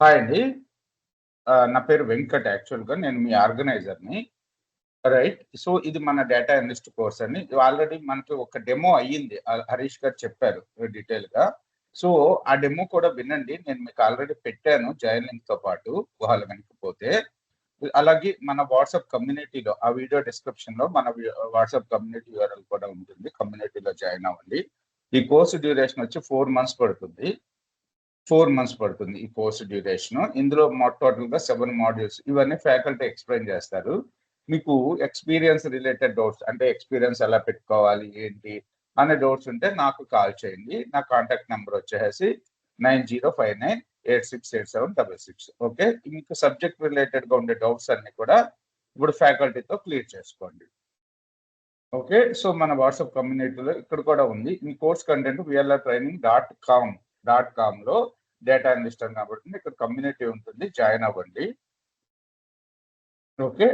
Hi అండి. నా పేరు వెంకట్. యాక్చువల్‌గా నేను మీ ఆర్గనైజర్‌ని. రైట్. సో, ఇది మన డేటా అనలిస్ట్ కోర్స్ అని. ఆల్రెడీ మనకి ఒక డెమో అయ్యింది. హరీష్ గారు చెప్పారు డీటెయిల్‌గా. సో, ఆ డెమో కూడా వినండి. నేను మీకు ఆల్రెడీ పెట్టాను జాయిన్ లింక్‌తో పాటు వాళ్ళు వినకపోతే. అలాగే మన వాట్సాప్ కమ్యూనిటీలో ఆ వీడియో డిస్క్రిప్షన్‌లో మన వాట్సాప్ కమ్యూనిటీ యూఆర్ఎల్ కూడా ఉంటుంది. కమ్యూనిటీలో జాయిన్ అవ్వండి. ఈ కోర్స్ డ్యూరేషన్ వచ్చి 4 మంత్స్ పడుతుంది. 4 మంత్స్ పడుతుంది ఈ కోర్స్ డ్యూరేషన్. ఇందులో టోటల్‌గా 7 మాడ్యూల్స్. ఇవన్నీ ఫ్యాకల్టీ ఎక్స్‌ప్లెయిన్ చేస్తారు. మీకు ఎక్స్‌పీరియన్స్ రిలేటెడ్ డౌట్స్ అంటే ఎక్స్‌పీరియన్స్ ఎలా పెట్టుకోవాలి, ఏంటి అనే డౌట్స్ ఉంటే నాకు కాల్ చేయండి. నా కాంటాక్ట్ నంబర్ వచ్చేసి 9059868766. ఓకే. మీకు సబ్జెక్ట్ రిలేటెడ్‌గా ఉండే డౌట్స్ అన్ని కూడా ఇప్పుడు ఫ్యాకల్టీతో క్లియర్ చేసుకోండి. ఓకే. సో, మన వాట్సాప్ కమ్యూనిటీలో ఇక్కడ కూడా ఉంది. ఈ కోర్స్ కంటెంట్ vlrtraining.com.comలో డేటా అనలిస్ట్ అని కనబడుతుంది. ఇక్కడ కమ్యూనిటీ ఉంటుంది. జాయిన్ అవ్వండి. ఓకే.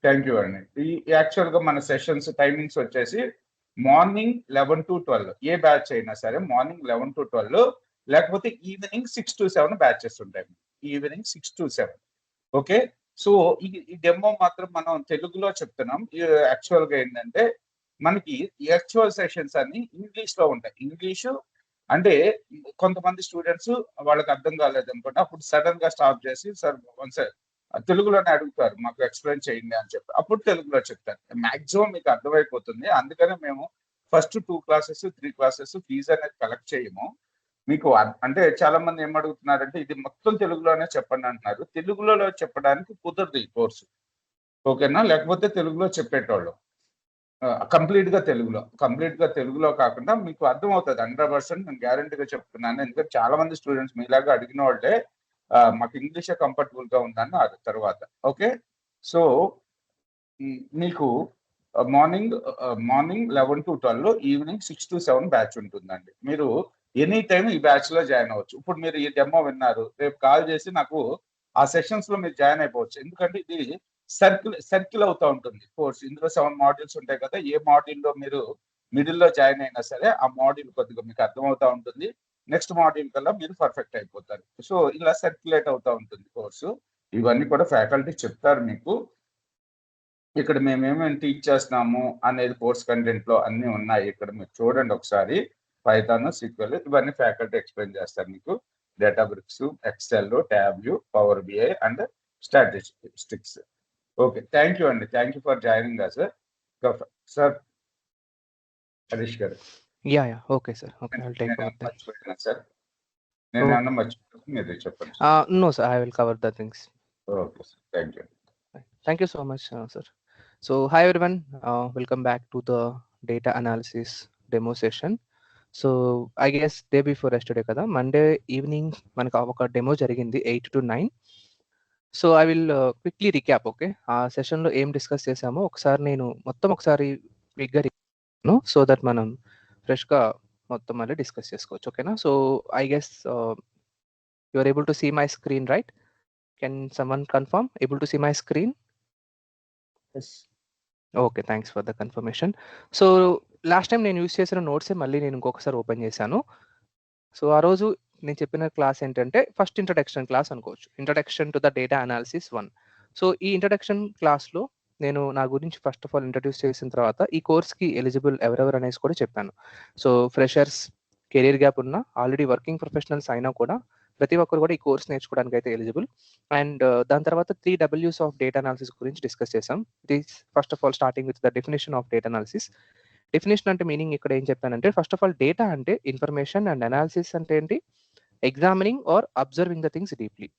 థ్యాంక్ యూ అండి. ఈ యాక్చువల్‌గా మన సెషన్స్ టైమింగ్స్ వచ్చేసి మార్నింగ్ 11-12 ఏ బ్యాచ్ అయినా సరే మార్నింగ్ 11-12 లేకపోతే ఈవినింగ్ 6-7 బ్యాచెస్ ఉంటాయి. Evening 6-7 okay. సో, ఈ డెమో మాత్రం మనం తెలుగులో చెప్తున్నాం. యాక్చువల్‌గా ఏంటంటే మనకి యాక్చువల్ సెషన్స్ అన్ని ఇంగ్లీష్‌లో ఉంటాయి. ఇంగ్లీషు అంటే కొంతమంది స్టూడెంట్స్ వాళ్ళకి అర్థం కాలేదనుకోండి. అప్పుడు సడెన్‌గా స్టాప్ చేసి సార్ వన్స్ తెలుగులోనే అడుగుతారు. మాకు ఎక్స్‌ప్లెయిన్ చేయండి అని చెప్పి. అప్పుడు తెలుగులో చెప్తారు. మాక్సిమం మీకు అర్థమైపోతుంది. అందుకనే మేము ఫస్ట్ 2 క్లాసెస్, 3 క్లాసెస్ ఫీజ్ అనేది కలెక్ట్ చేయము. మీకు అంటే చాలా మంది ఏమడుగుతున్నారంటే ఇది మొత్తం తెలుగులోనే చెప్పండి అంటున్నారు. తెలుగులో చెప్పడానికి కుదరదు ఈ కోర్సు. ఓకేనా? లేకపోతే తెలుగులో చెప్పేటోళ్ళం. కంప్లీట్‌గా తెలుగులో కాకుండా మీకు అర్థమవుతది 100% నేను గ్యారంటీగా చెప్తున్నాను. ఎందుకంటే చాలా మంది స్టూడెంట్స్ మీలాగా అడిగిన వాళ్ళే మాకు ఇంగ్లీషే కంఫర్టబుల్‌గా ఉందని తర్వాత. ఓకే. సో, మీకు మార్నింగ్ 11-12 ఈవినింగ్ 6-7 బ్యాచ్ ఉంటుందండి. మీరు ఎనీ టైమ్ ఈ బ్యాచ్‌లో జాయిన్ అవ్వచ్చు. ఇప్పుడు మీరు ఈ డెమో విన్నారు. రేపు కాల్ చేసి నాకు ఆ సెషన్స్‌లో మీరు జాయిన్ అయిపోవచ్చు. ఎందుకంటే ఇది సర్కిల్ అవుతా ఉంటుంది కోర్స్. ఇందులో 7 మాడ్యూల్స్ ఉంటాయి కదా! ఏ మాడ్యూల్‌లో మీరు మిడిల్‌లో జాయిన్ అయినా సరే, ఆ మాడ్యూల్ కొద్దిగా మీకు అర్థమవుతా ఉంటుంది. నెక్స్ట్ మాడ్యూల్ కల్లా మీరు పర్ఫెక్ట్ అయిపోతారు. సో, ఇలా సర్క్యులేట్ అవుతా ఉంటుంది కోర్సు. ఇవన్నీ కూడా ఫ్యాకల్టీ చెప్తారు మీకు. ఇక్కడ మేమేమేమి టీచ్ చేస్తున్నాము అనేది కోర్స్ కంటెంట్‌లో అన్నీ ఉన్నాయి. ఇక్కడ మీరు చూడండి ఒకసారి. పైథాన్, సీక్వెల్ ఇవన్నీ ఫ్యాకల్టీ ఎక్స్‌ప్లెయిన్ చేస్తారు మీకు. Databricks, Excel, Tableau, Power BI and statistics. Okay. Thank you అండి. Thank you for joining us. Sir Harish గారు. Yeah. Okay, sir. Okay, I'll take over that. మర్చిపోయానా సార్? నేనేమన్నా మర్చిపోతే మీరు చెప్పండి. No, sir. I will cover the things. Okay sir. Thank you. Thank you so much, sir. So, hi everyone. Welcome back to the data analysis demo session. So, I guess day before yesterday kada Monday evening మనకు ఒక demo జరిగింది 8 to 9. So, I will quickly recap. Okay. ఆ సెషన్‌లో ఏం discuss చేసామో ఒకసారి క్విక్‌గా so that మనం ఫ్రెష్‌గా మొత్తం మళ్ళీ డిస్కస్ చేసుకోవచ్చు. ఓకేనా? So, I guess you are able to see my screen, right? Can someone confirm? Able to see my screen? Yes. Okay. Thanks for the confirmation. So, last time నేను use చేసిన నోట్సే మళ్ళీ నేను ఇంకొకసారి ఓపెన్ చేశాను. So, ఆ రోజు నేను చెప్పిన క్లాస్ ఏంటంటే ఫస్ట్ ఇంట్రడక్షన్ క్లాస్ అనుకోవచ్చు. Introduction to the data analysis 1. So, ఈ ఇంట్రడక్షన్ క్లాస్‌లో నేను నా గురించి ఫస్ట్ ఆఫ్ ఆల్ ఇంట్రడ్యూస్ చేసిన తర్వాత ఈ కోర్స్‌కి ఎలిజిబుల్ ఎవరెవరు అనేసి కూడా చెప్పాను. సో, ఫ్రెషర్స్, కెరియర్ గ్యాప్ ఉన్న, ఆల్రెడీ వర్కింగ్ ప్రొఫెషనల్స్ అయినా కూడా ప్రతి ఒక్కరు కూడా ఈ కోర్స్ నేర్చుకోవడానికి అయితే ఎలిజిబుల్. అండ్ దాని తర్వాత 3 డబ్ల్యూస్ ఆఫ్ డేటా అనాలిసిస్ గురించి డిస్కస్ చేసాం. First of all starting with the definition of data analysis. Definition అంటే మీనింగ్ ఇక్కడ ఏం చెప్పానంటే ఫస్ట్ ఆఫ్ ఆల్ డేటా అంటే ఇన్ఫర్మేషన్ అండ్ అనాలిసిస్ అంటే ఏంటి? Examining or observing the things deeply.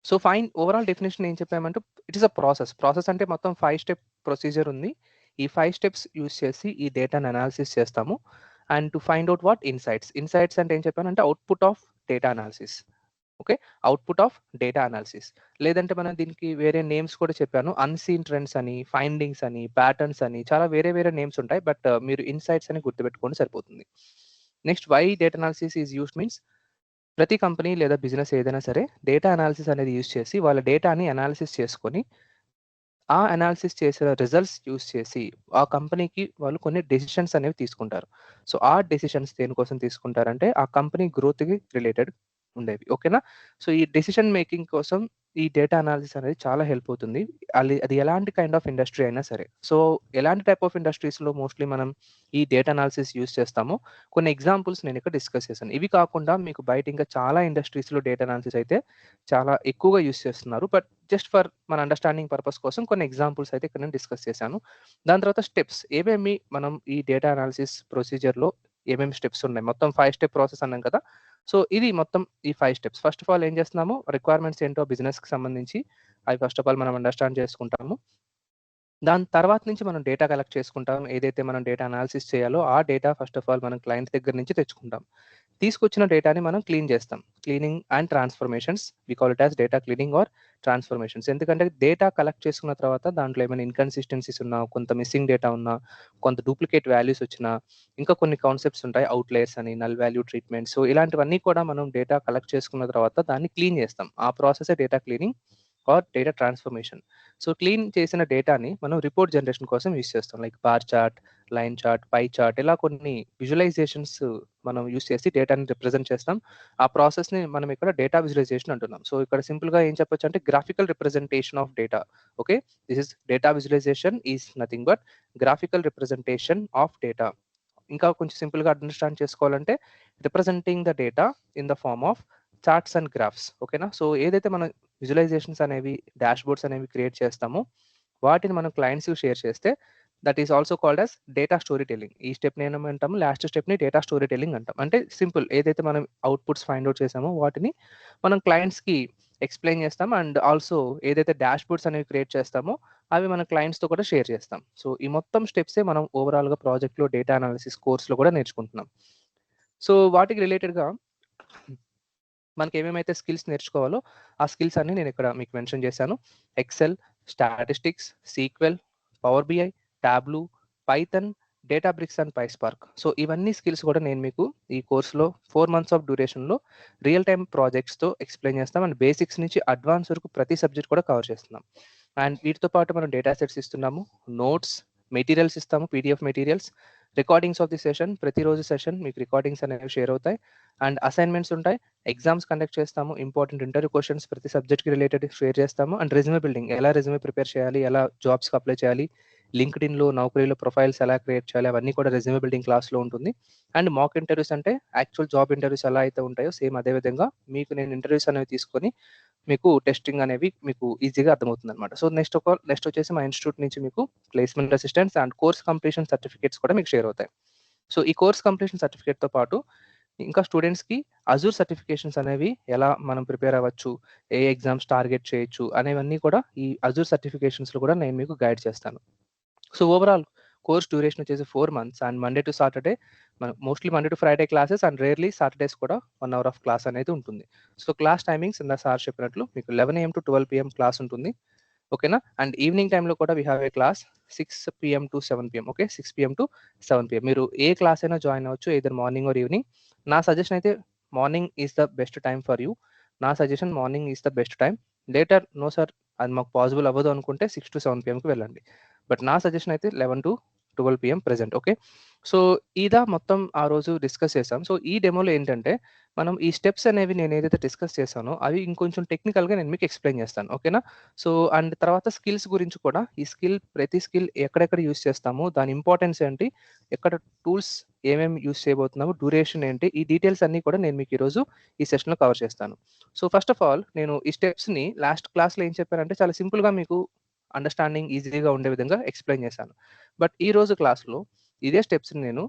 So, fine overall definition ఏం చెప్పామంటే it is a process. Process అంటే మొత్తం 5 స్టెప్ ప్రొసీజర్ ఉంది. ఈ 5 స్టెప్స్ యూజ్ చేసి ఈ డేటాను అనాలిసిస్ చేస్తాము. And to find out what insights. Insights అంటే ఏం చెప్పానంటే output of data analysis. Okay. Output of data analysis. లేదంటే మనం దీనికి వేరే నేమ్స్ కూడా చెప్పాను. అన్‌సీన్ ట్రెండ్స్ అని, ఫైండింగ్స్ అని, ప్యాటర్న్స్ అని చాలా వేరే వేరే నేమ్స్ ఉంటాయి. బట్ మీరు ఇన్‌సైట్స్ అని గుర్తుపెట్టుకోండి సరిపోతుంది. Next why data analysis is used means ప్రతి కంపెనీ లేదా బిజినెస్ ఏదైనా సరే డేటా అనాలిసిస్ అనేది యూజ్ చేసి వాళ్ళ డేటాని అనాలిసిస్ చేసుకొని ఆ అనాలిసిస్ చేసిన రిజల్ట్స్ యూజ్ చేసి ఆ కంపెనీకి వాళ్ళు కొన్ని డెసిషన్స్ అనేవి తీసుకుంటారు. సో, ఆ డెసిషన్స్ దేనికోసం తీసుకుంటారంటే ఆ కంపెనీ గ్రోత్‌కి రిలేటెడ్ ఉండేవి. ఓకేనా? సో, ఈ డెసిషన్ మేకింగ్ కోసం ఈ డేటా అనాలిసిస్ అనేది చాలా హెల్ప్ అవుతుంది. అది ఎలాంటి కైండ్ ఆఫ్ ఇండస్ట్రీ అయినా సరే. సో, ఎలాంటి టైప్ ఆఫ్ ఇండస్ట్రీస్‌లో మోస్ట్‌లీ మనం ఈ డేటా అనాలిసిస్ యూజ్ చేస్తామో కొన్ని ఎగ్జాంపుల్స్ నేనిక్కడ డిస్కస్ చేశాను. ఇవి కాకుండా మీకు బయట ఇంకా చాలా ఇండస్ట్రీస్‌లో డేటా అనాలిసిస్ అయితే చాలా ఎక్కువగా యూజ్ చేస్తున్నారు. బట్ జస్ట్ ఫర్ మన అండర్‌స్టాండింగ్ పర్పస్ కోసం కొన్ని ఎగ్జాంపుల్స్ అయితే ఇక్కడ నేను డిస్కస్ చేశాను. దాని తర్వాత స్టెప్స్ ఏమేమి మనం ఈ డేటా అనాలిసిస్ ప్రొసీజర్‌లో ఏమేమి స్టెప్స్ ఉన్నాయి. మొత్తం 5 స్టెప్ ప్రాసెస్ అన్నాం కదా! సో, ఇది మొత్తం ఈ 5 స్టెప్స్. ఫస్ట్ ఆఫ్ ఆల్ ఏం చేస్తున్నాము, రిక్వైర్మెంట్స్ ఏంటో బిజినెస్‌కి సంబంధించి అవి ఫస్ట్ ఆఫ్ ఆల్ మనం అండర్‌స్టాండ్ చేసుకుంటాము. దాని తర్వాత నుంచి మనం డేటా కలెక్ట్ చేసుకుంటాం. ఏదైతే మనం డేటా అనాలిసిస్ చేయాలో ఆ డేటా ఫస్ట్ ఆఫ్ ఆల్ మనం క్లయింట్ దగ్గర నుంచి తెచ్చుకుంటాం. తీసుకొచ్చిన డేటాని మనం క్లీన్ చేస్తాం. Cleaning and transformations. We call it as data cleaning or transformations. ఎందుకంటే డేటా కలెక్ట్ చేసుకున్న తర్వాత దాంట్లో ఏమైనా ఇన్‌కన్సిస్టెన్సీస్ ఉన్నా, కొంత మిస్సింగ్ డేటా ఉన్నా, కొంత డూప్లికేట్ వాల్యూస్ వచ్చినా, ఇంకా కొన్ని కాన్సెప్ట్స్ ఉంటాయి. ఔట్‌లయర్స్ అని, నల్ వాల్యూ ట్రీట్‌మెంట్. సో, ఇలాంటివన్నీ కూడా మనం డేటా కలెక్ట్ చేసుకున్న తర్వాత దాన్ని క్లీన్ చేస్తాం. ఆ ప్రాసెసే data cleaning or data transformation. So, clean చేసిన డేటాని మనం రిపోర్ట్ జనరేషన్ కోసం యూజ్ చేస్తాం. Like bar chart, line chart, pie chart ఇలా కొన్ని విజువలైజేషన్స్ మనం యూజ్ చేసి డేటాని రిప్రజెంట్ చేస్తాం. ఆ ప్రాసెస్‌ని మనం ఇక్కడ డేటా విజువలైజేషన్ అంటున్నాం. సో, ఇక్కడ సింపుల్‌గా ఏం చెప్పొచ్చంటే graphical representation of data. Okay. This is data visualization is nothing but graphical representation of data. ఇంకా కొంచెం సింపుల్‌గా అండర్‌స్టాండ్ చేసుకోవాలంటే representing the data in the form of charts and graphs. ఓకేనా? సో, ఏదైతే మనం విజువలైజేషన్స్ అనేవి, డాష్‌బోర్డ్స్ అనేవి క్రియేట్ చేస్తామో వాటిని మనం క్లయింట్స్‌కి షేర్ చేస్తే that is also called as data story telling. ఈ స్టెప్‌ని ఏమంటాము, లాస్ట్ స్టెప్‌ని డేటా స్టోరీ టెల్లింగ్ అంటాం. అంటే సింపుల్ ఏదైతే మనం అవుట్‌పుట్స్ ఫైండ్ ఔట్ చేసామో వాటిని మనం క్లయింట్స్‌కి ఎక్స్‌ప్లెయిన్ చేస్తాం. అండ్ ఆల్సో ఏదైతే డాష్‌బోర్డ్స్ అనేవి క్రియేట్ చేస్తామో అవి మన క్లయింట్స్‌తో కూడా షేర్ చేస్తాం. సో, ఈ మొత్తం స్టెప్సే మనం ఓవరాల్‌గా ప్రాజెక్ట్‌లో డేటా అనాలిసిస్ కోర్స్‌లో కూడా నేర్చుకుంటున్నాం. సో, వాటికి రిలేటెడ్‌గా మనకేమేమైతే స్కిల్స్ నేర్చుకోవాలో, ఆ స్కిల్స్ అన్నీ నేనిక్కడ మీకు మెన్షన్ చేశాను. Excel, statistics, SQL, Power BI, Tableau, Python, Databricks and PySpark. So, ఇవన్నీ స్కిల్స్ కూడా నేను మీకు ఈ కోర్స్‌లో 4 మంత్స్ ఆఫ్ డ్యూరేషన్‌లో రియల్ టైమ్ ప్రాజెక్ట్స్‌తో ఎక్స్‌ప్లెయిన్ చేస్తాం. అండ్ బేసిక్స్ నుంచి అడ్వాన్స్ వరకు ప్రతి సబ్జెక్ట్ కూడా కవర్ చేస్తున్నాం. అండ్ వీటితో పాటు మనం డేటా సెట్స్ ఇస్తున్నాము. నోట్స్, మెటీరియల్స్ ఇస్తాము. PDF materials, recordings of the session ప్రతిరోజు సెషన్ మీకు రికార్డింగ్స్ అనేవి షేర్ అవుతాయి. అండ్ అసైన్‌మెంట్స్ ఉంటాయి. ఎగ్జామ్స్ కండక్ట్ చేస్తాము. ఇంపార్టెంట్ ఇంటర్వ్యూ క్వెషన్స్ ప్రతి సబ్జెక్ట్‌కి రిలేటెడ్ షేర్ చేస్తాము. అండ్ రెజ్యూమే బిల్డింగ్ ఎలా రెజ్యూమే ప్రిపేర్ చేయాలి? ఎలా జాబ్స్‌కి అప్లై చేయాలి? లింక్డ్ఇన్‌లో, నౌకరీలో ప్రొఫైల్స్ ఎలా క్రియేట్ చేయాలి? అవన్నీ కూడా రెజ్యూమే బిల్డింగ్ క్లాస్‌లో ఉంటుంది. అండ్ మాక్ ఇంటర్వ్యూస్ అంటే యాక్చువల్ జాబ్ ఇంటర్వ్యూస్ ఎలా అయితే ఉంటాయో సేమ్ అదే విధంగా మీకు నేను ఇంటర్వ్యూస్ అనేవి తీసుకొని మీకు టెస్టింగ్ అనేవి మీకు ఈజీగా అర్థమవుతుందన్నమాట. సో, నెక్స్ట్ వచ్చేసి మా ఇన్‌స్టిట్యూట్ నుంచి మీకు placement assistants and course completion certificates కూడా మీకు షేర్ అవుతాయి. సో, ఈ కోర్స్ కంప్లీషన్ సర్టిఫికేట్‌తో పాటు ఇంకా స్టూడెంట్స్‌కి అజూర్ సర్టిఫికేషన్స్ అనేవి ఎలా మనం ప్రిపేర్ అవ్వచ్చు, ఏ ఎగ్జామ్స్ టార్గెట్ చేయొచ్చు అనేవన్నీ కూడా ఈ అజూర్ సర్టిఫికేషన్స్‌లో కూడా నేను మీకు గైడ్ చేస్తాను. సో, ఓవరాల్ కోర్స్ డ్యూరేషన్ వచ్చేసి 4 months and Monday to Saturday mostly Monday to Friday classes and rarely Saturdays కూడా 1 అవర్ ఆఫ్ క్లాస్ అనేది ఉంటుంది. సో, క్లాస్ టైమింగ్స్ ఇందాక సార్ చెప్పినట్లు మీకు 11 ఏఎం టు 12 పీఎం క్లాస్ ఉంటుంది. ఓకేనా? అండ్ ఈవినింగ్ టైమ్‌లో కూడా we have a class 6 PM to 7 PM. Okay. 6 PM to 7 PM. మీరు ఏ క్లాస్ అయినా జాయిన్ అవ్వచ్చు. Either morning or evening. నా సజెషన్ అయితే morning is the best time for you. నా suggestion morning is the best time. Later no sir అది మాకు possible అవ్వదు అనుకుంటే 6-7 పీఎంకి వెళ్ళండి. బట్ నా సజెషన్ అయితే 11-12 పీఎం ప్రెజెంట్. ఓకే. సో, మొత్తం ఆ రోజు డిస్కస్ చేసాం. సో, ఈ డెమోలో ఏంటంటే మనం ఈ స్టెప్స్ అనేవి నేను ఏదైతే డిస్కస్ చేశానో అవి ఇంకొంచెం టెక్నికల్‌గా నేను మీకు ఎక్స్‌ప్లెయిన్ చేస్తాను. ఓకేనా? సో, అండ్ తర్వాత స్కిల్స్ గురించి కూడా ప్రతి స్కిల్ ఎక్కడెక్కడ యూజ్ చేస్తాము, దాని ఇంపార్టెన్స్ ఏంటి, ఎక్కడ టూల్స్ ఏమేమి యూజ్ చేయబోతున్నాము, డ్యూరేషన్ ఏంటి, ఈ డీటెయిల్స్ అన్నీ కూడా నేను మీకు ఈరోజు ఈ సెషన్‌లో కవర్ చేస్తాను. సో, ఫస్ట్ ఆఫ్ ఆల్ నేను ఈ స్టెప్స్‌ని లాస్ట్ క్లాస్‌లో ఏం చెప్పానంటే చాలా సింపుల్‌గా మీకు అండర్‌స్టాండింగ్ ఈజీగా ఉండే విధంగా ఎక్స్‌ప్లెయిన్ చేశాను. బట్ ఈరోజు క్లాస్‌లో ఇదే స్టెప్స్‌ని నేను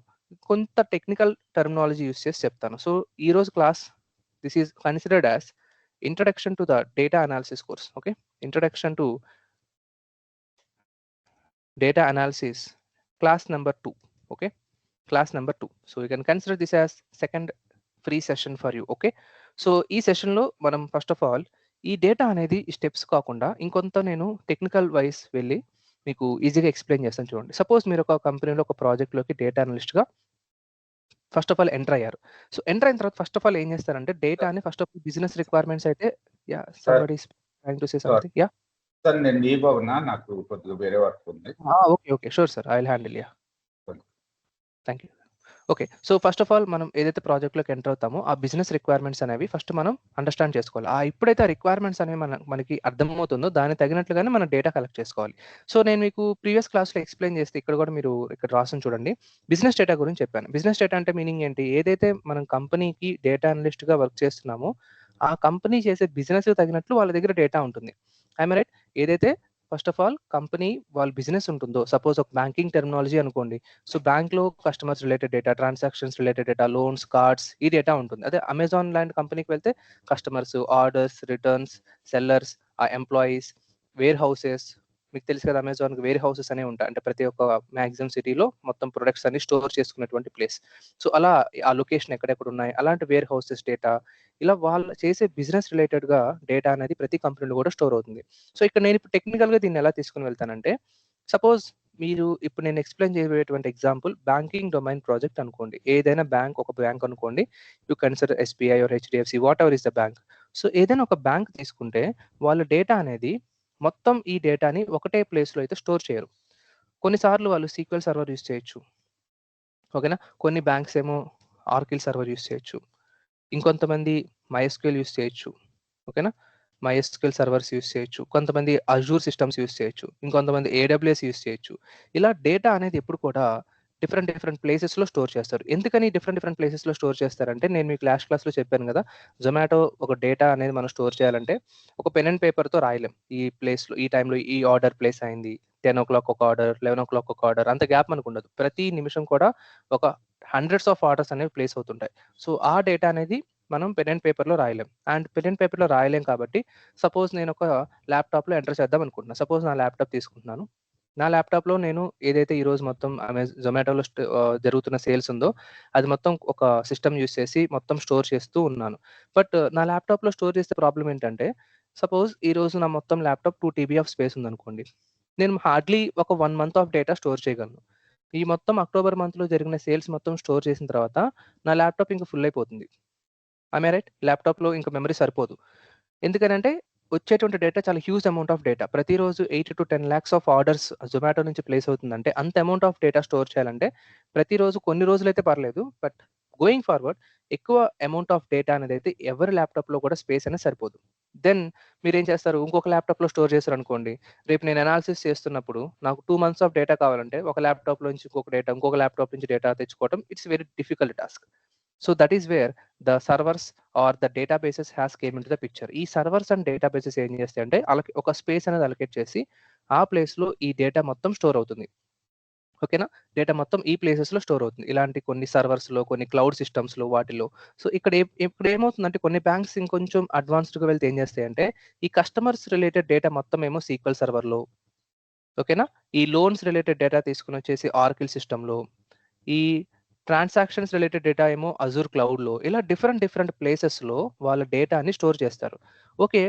కొంత టెక్నికల్ టెర్మినాలజీ యూజ్ చేసి చెప్తాను. సో, ఈరోజు class this is considered as introduction to the data analysis course. Okay. Introduction to data analysis class number 2. Okay, class number 2. So you can consider this as second free session for you. Okay, so ఈ సెషన్లో మనం first of all ఈ data అనేది ఈ steps కాకుండా ఇంకొంత నేను technical vice వెళ్ళి మీకు ఈజీగా ఎక్స్ప్లెయిన్ చేస్తాను. చూడండి, సపోజ్ మీరు ఒక కంపెనీలో ఒక ప్రాజెక్ట్లోకి డేటా అనలిస్ట్గా ఫస్ట్ ఆఫ్ ఆల్ ఎంటర్ అయ్యారు. సో ఎంటర్ అయిన తర్వాత ఫస్ట్ ఆఫ్ ఆల్ ఏం చేస్తారంటే డేటాని first of all business requirements అయితే sir somebody trying to say sir something. Sir నేను లీవ్ అవునా, నాకు కొద్దిగా వేరే వర్క్ ఉంది. Okay sure sir, I will handle. Thank you. Okay. So, first of all మనం ఏదైతే ప్రాజెక్ట్‌లోకి ఎంటర్ అవుతామో, ఆ బిజినెస్ రిక్వైర్మెంట్స్ అనేవి ఫస్ట్ మనం అండర్‌స్టాండ్ చేసుకోవాలి. ఎప్పుడైతే ఆ రిక్వైర్మెంట్స్ అనేవి మనకి అర్థమవుతుందో, దానికి తగినట్లుగానే మనం డేటా కలెక్ట్ చేసుకోవాలి. సో, నేను మీకు ప్రీవియస్ క్లాస్‌లో ఎక్స్‌ప్లెయిన్ చేస్తే ఇక్కడ కూడా మీరు ఇక్కడ రాసుంది చూడండి. బిజినెస్ డేటా గురించి చెప్పాను. బిజినెస్ డేటా అంటే మీనింగ్ ఏంటి? ఏదైతే మనం కంపెనీకి డేటా అనలిస్ట్‌గా వర్క్ చేస్తున్నామో, ఆ కంపెనీ చేసే బిజినెస్‌కి తగినట్లు వాళ్ళ దగ్గర డేటా ఉంటుంది. Am I right? ఏదైతే ఫస్ట్ ఆఫ్ ఆల్ కంపెనీ వాళ్ళ బిజినెస్ ఉంటుందో, సపోజ్ ఒక బ్యాంకింగ్ టెర్మినాలజీ అనుకోండి. సో, బ్యాంక్‌లో customers related data, transactions related data, loans, cards ఈ డేటా ఉంటుంది. అదే అమెజాన్ లాంటి కంపెనీకి వెళ్తే customers, orders, returns, sellers, employees, warehouses మీకు తెలుసు కదా! అమెజాన్‌కి వేర్ హౌసెస్ అనేవి ఉంటాయి. అంటే ప్రతి ఒక్క మాక్సిమం సిటీలో మొత్తం ప్రొడక్ట్స్ అన్ని స్టోర్ చేసుకునేటువంటి ప్లేస్. సో, అలా ఆ లొకేషన్ ఎక్కడెక్కడ ఉన్నాయి, అలాంటి వేర్ హౌసెస్ డేటా ఇలా వాళ్ళు చేసే బిజినెస్ రిలేటెడ్‌గా డేటా అనేది ప్రతి కంపెనీలో కూడా స్టోర్ అవుతుంది. సో, ఇక్కడ నేను ఇప్పుడు టెక్నికల్‌గా దీన్ని ఎలా తీసుకొని వెళ్తానంటే, సపోజ్ మీరు ఇప్పుడు నేను ఎక్స్‌ప్లెయిన్ చేయబోయేటువంటి ఎగ్జాంపుల్ బ్యాంకింగ్ డొమైన్ ప్రాజెక్ట్ అనుకోండి. ఏదైనా బ్యాంక్ ఒక బ్యాంక్ అనుకోండి. You consider SBI or HDFC whatever is the bank. So, ఏదైనా ఒక బ్యాంక్ తీసుకుంటే వాళ్ళ డేటా అనేది మొత్తం ఈ డేటాని ఒకటే ప్లేస్‌లో అయితే స్టోర్ చేయరు. కొన్నిసార్లు వాళ్ళు సీక్వెల్ సర్వర్ యూజ్ చేయొచ్చు. ఓకేనా? కొన్ని బ్యాంక్స్ ఏమో ఆర్కిల్ సర్వర్ యూజ్ చేయొచ్చు. ఇంకొంతమంది మైఎస్‌క్యూఎల్ యూజ్ చేయొచ్చు. ఓకేనా? మైఎస్‌క్యూఎల్ సర్వర్స్ యూజ్ చేయొచ్చు. కొంతమంది అజూర్ సిస్టమ్స్ యూజ్ చేయొచ్చు. ఇంకొంతమంది ఏడబ్ల్యూఎస్ యూజ్ చేయొచ్చు. ఇలా డేటా అనేది ఎప్పుడు కూడా డిఫరెంట్ డిఫరెంట్ ప్లేసెస్‌లో స్టోర్ చేస్తారు. ఎందుకని డిఫరెంట్ డిఫరెంట్ ప్లేసెస్‌లో స్టోర్ చేస్తారంటే, నేను మీకు లాస్ట్ క్లాస్‌లో చెప్పాను గదా! జొమాటో ఒక డేటా అనేది మనం స్టోర్ చేయాలంటే, ఒక పెన్ అండ్ పేపర్‌తో రాయలేం. ఈ ప్లేస్‌లో, ఈ టైంలో ఈ ఆర్డర్ ప్లేస్ అయింది. 10:00 ఒక ఆర్డర్, 11:00 ఒక ఆర్డర్ అంత గ్యాప్ మనకుండదు. ప్రతి నిమిషం కూడా ఒక హండ్రెడ్స్ ఆఫ్ ఆర్డర్స్ అనేవి ప్లేస్ అవుతుంటాయి. సో, ఆ డేటా అనేది మనం పెన్ అండ్ పేపర్‌లో రాయలేం. అండ్ పెన్ అండ్ పేపర్‌లో రాయలేం కాబట్టి, సపోజ్ నేనొక ల్యాప్‌టాప్‌లో ఎంటర్ చేద్దాం అనుకుంటున్నా. సపోజ్ నా ల్యాప్‌టాప్ తీసుకుంటున్నాను. నా ల్యాప్‌టాప్‌లో నేను ఏదైతే ఈరోజు మొత్తం జొమాటోలో జరుగుతున్న సేల్స్ ఉందో, అది మొత్తం ఒక సిస్టమ్ యూజ్ చేసి మొత్తం స్టోర్ చేస్తూ ఉన్నాను. బట్ నా ల్యాప్‌టాప్‌లో స్టోర్ చేస్తే ప్రాబ్లమ్ ఏంటంటే, సపోజ్ ఈరోజు నా మొత్తం ల్యాప్‌టాప్ 2 టీబీ ఆఫ్ స్పేస్ ఉందనుకోండి. నేను హార్డ్‌లీ ఒక 1 మంత్ ఆఫ్ డేటా స్టోర్ చేయగలను. ఈ మొత్తం అక్టోబర్ మంత్‌లో జరిగిన సేల్స్ మొత్తం స్టోర్ చేసిన తర్వాత, నా ల్యాప్‌టాప్ ఇంక ఫుల్ అయిపోతుంది. Yam I right? ల్యాప్‌టాప్‌లో ఇంక మెమరీ సరిపోదు. ఎందుకనంటే, వచ్చేటువంటి డేటా చాలా హ్యూజ్ అమౌంట్ ఆఫ్ డేటా. ప్రతిరోజు 8-10 లాక్స్ ఆఫ్ ఆర్డర్స్ జొమాటో నుంచి ప్లేస్ అవుతుందంటే, అంత అమౌంట్ ఆఫ్ డేటా స్టోర్ చేయాలంటే, ప్రతిరోజు కొన్ని రోజులైతే పర్లేదు. బట్ గోయింగ్ ఫార్వర్డ్ ఎక్కువ అమౌంట్ ఆఫ్ డేటా అనేదైతే ఎవరి ల్యాప్‌టాప్‌లో కూడా స్పేస్ అనేది సరిపోదు. దెన్ మీరేం చేస్తారు? ఇంకొక ల్యాప్‌టాప్‌లో స్టోర్ చేశారనుకోండి. రేపు నేను అనాలిసిస్ చేస్తున్నప్పుడు నాకు 2 మంత్స్ ఆఫ్ డేటా కావాలంటే, ఒక ల్యాప్‌టాప్‌లో నుంచి ఇంకొక డేటా, ఇంకొక ల్యాప్‌టాప్ నుంచి డేటా తెచ్చుకోవడం it's very difficult task. So, that is where the servers or the databases has came into the picture. ఈ సర్వర్స్ అండ్ డేటాబేసెస్ ఏం చేస్తాయంటే, ఒక స్పేస్ అనేది అలొకేట్ చేసి, ఆ ప్లేస్‌లో ఈ డేటా మొత్తం స్టోర్ అవుతుంది. ఓకేనా? డేటా మొత్తం ఈ ప్లేసెస్‌లో స్టోర్ అవుతుంది. ఇలాంటి కొన్ని సర్వర్స్‌లో, కొన్ని క్లౌడ్ సిస్టమ్స్‌లో వాటిలో. సో, ఇప్పుడు ఏమవుతుందంటే కొన్ని బ్యాంక్స్ ఇంకొంచెం అడ్వాన్స్డ్‌గా వెళ్తే ఏం చేస్తాయంటే, ఈ కస్టమర్స్ రిలేటెడ్ డేటా మొత్తం ఏమో సీక్వెల్ సర్వర్‌లో, ఓకేనా? ఈ లోన్స్ రిలేటెడ్ డేటా తీసుకొనొచ్చేసి ఆర్కిల్ సిస్టమ్‌లో, ఈ ట్రాన్సాక్షన్స్ రిలేటెడ్ డేటా ఏమో అజూర్ క్లౌడ్‌లో ఇలా డిఫరెంట్ డిఫరెంట్ ప్లేసెస్‌లో వాళ్ళ డేటాని స్టోర్ చేస్తారు. ఓకే.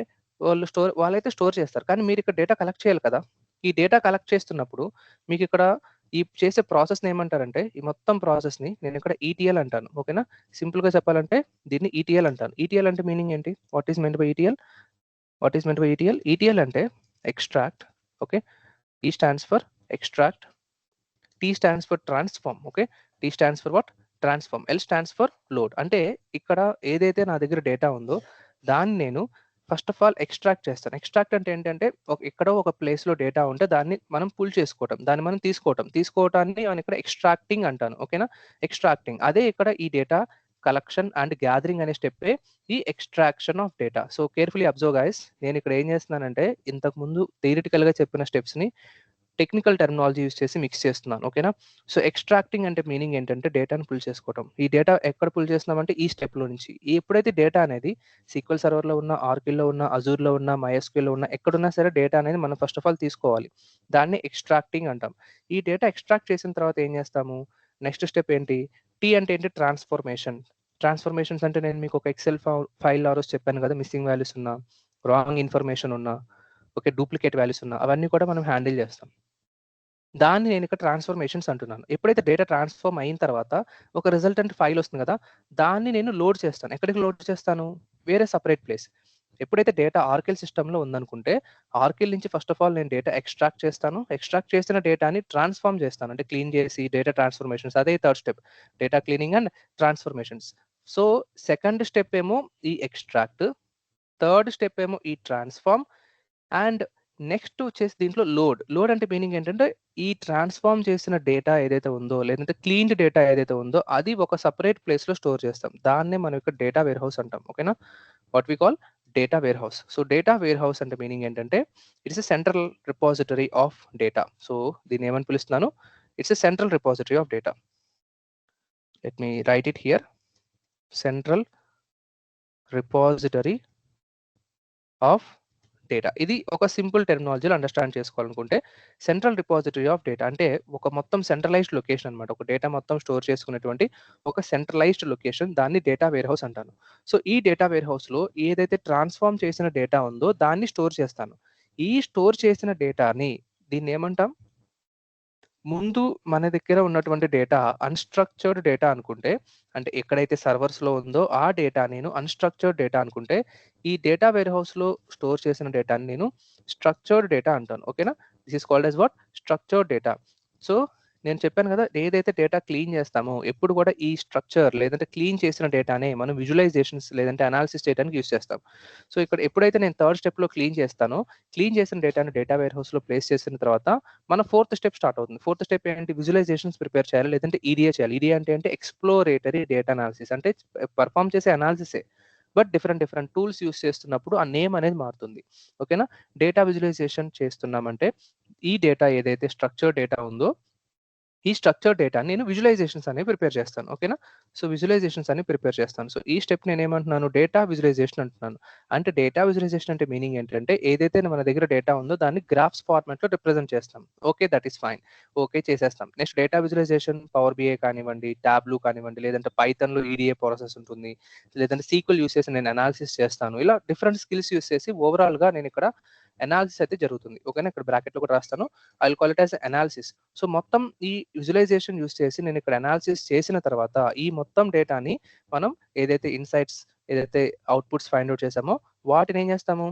వాళ్ళైతే స్టోర్ చేస్తారు. కానీ మీరిక్కడ డేటా కలెక్ట్ చేయాలి కదా! ఈ డేటా కలెక్ట్ చేస్తున్నప్పుడు మీకిక్కడ ఈ చేసే ప్రాసెస్‌ని ఏమంటారంటే, ఈ మొత్తం ప్రాసెస్‌ని నేనిక్కడ ఈటీఎల్ అంటాను. ఓకేనా? సింపుల్‌గా చెప్పాలంటే దీన్ని ఈటీఎల్ అంటాను. ఈటీఎల్ అంటే మీనింగ్ ఏంటి? What is meant by ETL? What is meant by ETL? ETL అంటే ఎక్స్ట్రాక్ట్. ఓకే. ఈ stands for extract. T stands for transform. Okay. T stands for what? Transform. L stands for load. అంటే ఇక్కడ ఏదైతే నా దగ్గర data ఉందో, దాన్ని నేను ఫస్ట్ ఆఫ్ ఆల్ ఎక్స్ట్రాక్ట్ చేస్తాను. ఎక్స్ట్రాక్ట్ అంటే ఏంటంటే, ఎక్కడో ఒక ప్లేస్‌లో డేటా ఉంటే దాన్ని మనం పుల్ చేసుకోవటం. దాన్ని మనం తీసుకోవటం. తీసుకోవటాన్ని నేను ఇక్కడ ఎక్స్ట్రాక్టింగ్ అంటాను. ఓకేనా? ఎక్స్ట్రాక్టింగ్. అదే ఇక్కడ ఈ డేటా కలెక్షన్ అండ్ గ్యాదరింగ్ అనే స్టెప్పే ఈ extraction of data. So, carefully observe guys. నేనిక్కడ ఏం చేస్తున్నానంటే, ఇంతకుముందు థియరిటికల్‌గా చెప్పిన స్టెప్స్‌ని టెక్నికల్ టెర్మినాలజీ యూజ్ చేసి మిక్స్ చేస్తున్నాను. ఓకేనా? సో, ఎక్స్ట్రాక్టింగ్ అంటే మీనింగ్ ఏంటంటే డేటాను పుల్ చేసుకోవటం. ఈ డేటా ఎక్కడ పుల్ చేస్తున్నామంటే ఈ స్టెప్‌లో నుంచి. ఎప్పుడైతే డేటా అనేది సీక్వెల్ సర్వర్‌లో ఉన్న, ఆర్కిల్‌లో ఉన్న, అజూర్‌లో ఉన్న, మైఎస్‌క్యూఎల్‌లో ఉన్న ఎక్కడున్నా సరే డేటా అనేది మనం ఫస్ట్ ఆఫ్ ఆల్ తీసుకోవాలి. దాన్ని ఎక్స్ట్రాక్టింగ్ అంటాం. ఈ డేటా ఎక్స్ట్రాక్ట్ చేసిన తర్వాత ఏం చేస్తాము? నెక్స్ట్ స్టెప్ ఏంటి? టీ అంటే ఏంటి? ట్రాన్స్‌ఫర్మేషన్. ట్రాన్స్‌ఫర్మేషన్స్ అంటే నేను మీకు ఒక ఎక్సెల్ ఫైల్ ఆ రోజు చెప్పాను కదా! మిస్సింగ్ వాల్యూస్ ఉన్నా, రాంగ్ ఇన్ఫర్మేషన్ ఉన్నా, ఓకే. డూప్లికేట్ వాల్యూస్ ఉన్నా అవన్నీ కూడా మనం హ్యాండిల్ చేస్తాం. దాన్ని నేనిక్కడ ట్రాన్స్‌ఫర్మేషన్స్ అంటున్నాను. ఎప్పుడైతే డేటా ట్రాన్స్‌ఫార్మ్ అయిన తర్వాత ఒక రిజల్టెంట్ ఫైల్ వస్తుంది గదా! దాన్ని నేను లోడ్ చేస్తాను. ఎక్కడికి లోడ్ చేస్తాను? వేరే సెపరేట్ ప్లేస్. ఎప్పుడైతే డేటా ఆర్కిల్ సిస్టమ్లో ఉందనుకుంటే ఆర్కిల్ నుంచి ఫస్ట్ ఆఫ్ ఆల్ నేను డేటా ఎక్స్ట్రాక్ట్ చేస్తాను. ఎక్స్ట్రాక్ట్ చేసిన డేటాని ట్రాన్స్ఫార్మ్ చేస్తాను, అంటే క్లీన్ చేసి డేటా ట్రాన్స్ఫర్మేషన్స్. అదే third step, data cleaning and transformations. So second step ఏమో ఈ ఎక్స్ట్రాక్ట్, థర్డ్ స్టెప్ ఏమో ఈ ట్రాన్స్ఫార్మ్, అండ్ నెక్స్ట్ వచ్చేసి దీంట్లో లోడ్ అంటే మీనింగ్ ఏంటంటే ఈ ట్రాన్స్ఫార్మ్ చేసిన డేటా ఏదైతే ఉందో, లేదంటే క్లీన్డ్ డేటా ఏదైతే ఉందో అది ఒక సపరేట్ ప్లేస్లో స్టోర్ చేస్తాం. దాన్నే మనం ఇక్కడ డేటా వేర్ హౌస్ అంటాం. ఓకేనా, what we call data warehouse. So data warehouse అంటే మీనింగ్ ఏంటంటే it's a central repository of data. So దీన్ని ఏమని పిలుస్తున్నాను, it's a central repository of data. Let me write it here, central repository of data. ఇది ఒక simple టెర్మినాలజీలో understand చేసుకోవాలనుకుంటే central repository of data అంటే ఒక మొత్తం సెంట్రలైజ్డ్ లొకేషన్ అనమాట. ఒక డేటా మొత్తం స్టోర్ చేసుకునేటువంటి ఒక సెంట్రలైజ్డ్ లొకేషన్, దాన్ని డేటా వేర్ హౌస్ అంటాను. సో ఈ డేటా వేర్ హౌస్లో ఏదైతే ట్రాన్స్ఫార్మ్ చేసిన డేటా ఉందో దాన్ని స్టోర్ చేస్తాను. ఈ స్టోర్ చేసిన డేటాని దీన్ని ఏమంటాం, ముందు మన దగ్గర ఉన్నటువంటి డేటా అన్‌స్ట్రక్చర్డ్ డేటా అనుకుంటే, అంటే ఎక్కడైతే సర్వర్స్‌లో ఉందో ఆ డేటా నేను అన్‌స్ట్రక్చర్డ్ డేటా అనుకుంటే, ఈ డేటా వేర్ హౌస్‌లో స్టోర్ చేసిన డేటాని నేను స్ట్రక్చర్డ్ డేటా అంటాను. ఓకేనా, this is called as what, structured data. So నేను చెప్పాను కదా, ఏదైతే డేటా క్లీన్ చేస్తామో ఎప్పుడు కూడా ఈ స్ట్రక్చర్ లేదంటే క్లీన్ చేసిన డేటానే మనం విజువలైజేషన్స్ లేదంటే అనాలిసిస్ చేయడానికి యూజ్ చేస్తాం. సో ఇక్కడ ఎప్పుడైతే నేను థర్డ్ స్టెప్‌లో క్లీన్ చేస్తానో, క్లీన్ చేసిన డేటాని డేటా వేర్ హౌస్‌లో ప్లేస్ చేసిన తర్వాత మన ఫోర్త్ స్టెప్ స్టార్ట్ అవుతుంది. ఫోర్త్ స్టెప్ ఏంటి, విజువలైజేషన్స్ ప్రిపేర్ చేయాలి, లేదంటే ఈడీఏ చేయాలి. ఈడీఏ అంటే ఎక్స్‌ప్లోరేటరీ డేటా అనాలిసిస్, అంటే పెర్ఫార్మ్ చేసే అనాలిసిసే, but different different tools use చేస్తున్నప్పుడు ఆ నేమ్ అనేది మారుతుంది. ఓకేనా, డేటా విజువలైజేషన్ చేస్తున్నామంటే ఈ డేటా ఏదైతే స్ట్రక్చర్డ్ డేటా ఉందో ఈ స్ట్రక్చర్డ్ డేటా నేను విజువలైజేషన్స్ అనేవి ప్రిపేర్ చేస్తాను. ఓకేనా, సో విజువలైజేషన్స్ అని ప్రిపేర్ చేస్తాను. సో ఈ స్టెప్ నేను ఏమంటున్నాను, డేటా విజువలైజేషన్ అంటున్నాను. అంటే డేటా విజువలైజేషన్ అంటే మీనింగ్ ఏంటంటే ఏదైతే మన దగ్గర డేటా ఉందో దాన్ని గ్రాఫ్స్ ఫార్మాట్లో రిప్రజెంట్ చేస్తాం. Okay, that is fine, okay చేసేస్తాం. Next data visualization Power BI కానివ్వండి, టాబ్లూ కానివ్వండి, లేదంటే పైథాన్‌లో ఈడీఏ ప్రాసెస్ ఉంటుంది, లేదంటే సీక్వెల్ యూజ్ చేసి నేను అనాలిసిస్ చేస్తాను. ఇలా డిఫరెంట్ స్కిల్స్ యూజ్ చేసి ఓవరాల్‌గా నేను ఇక్కడ అనాలిసిస్ అయితే జరుగుతుంది. ఓకేనా, ఇక్కడ బ్రాకెట్‌లో కూడా రాస్తాను, I will call it as analysis. So మొత్తం ఈ విజువలైజేషన్ యూజ్ చేసి నేను ఇక్కడ అనాలిసిస్ చేసిన తర్వాత ఈ మొత్తం డేటాని మనం ఏదైతే ఇన్సైట్స్, ఏదైతే అవుట్‌పుట్స్ ఫైండ్ ఔట్ చేసామో వాటిని ఏం చేస్తాము,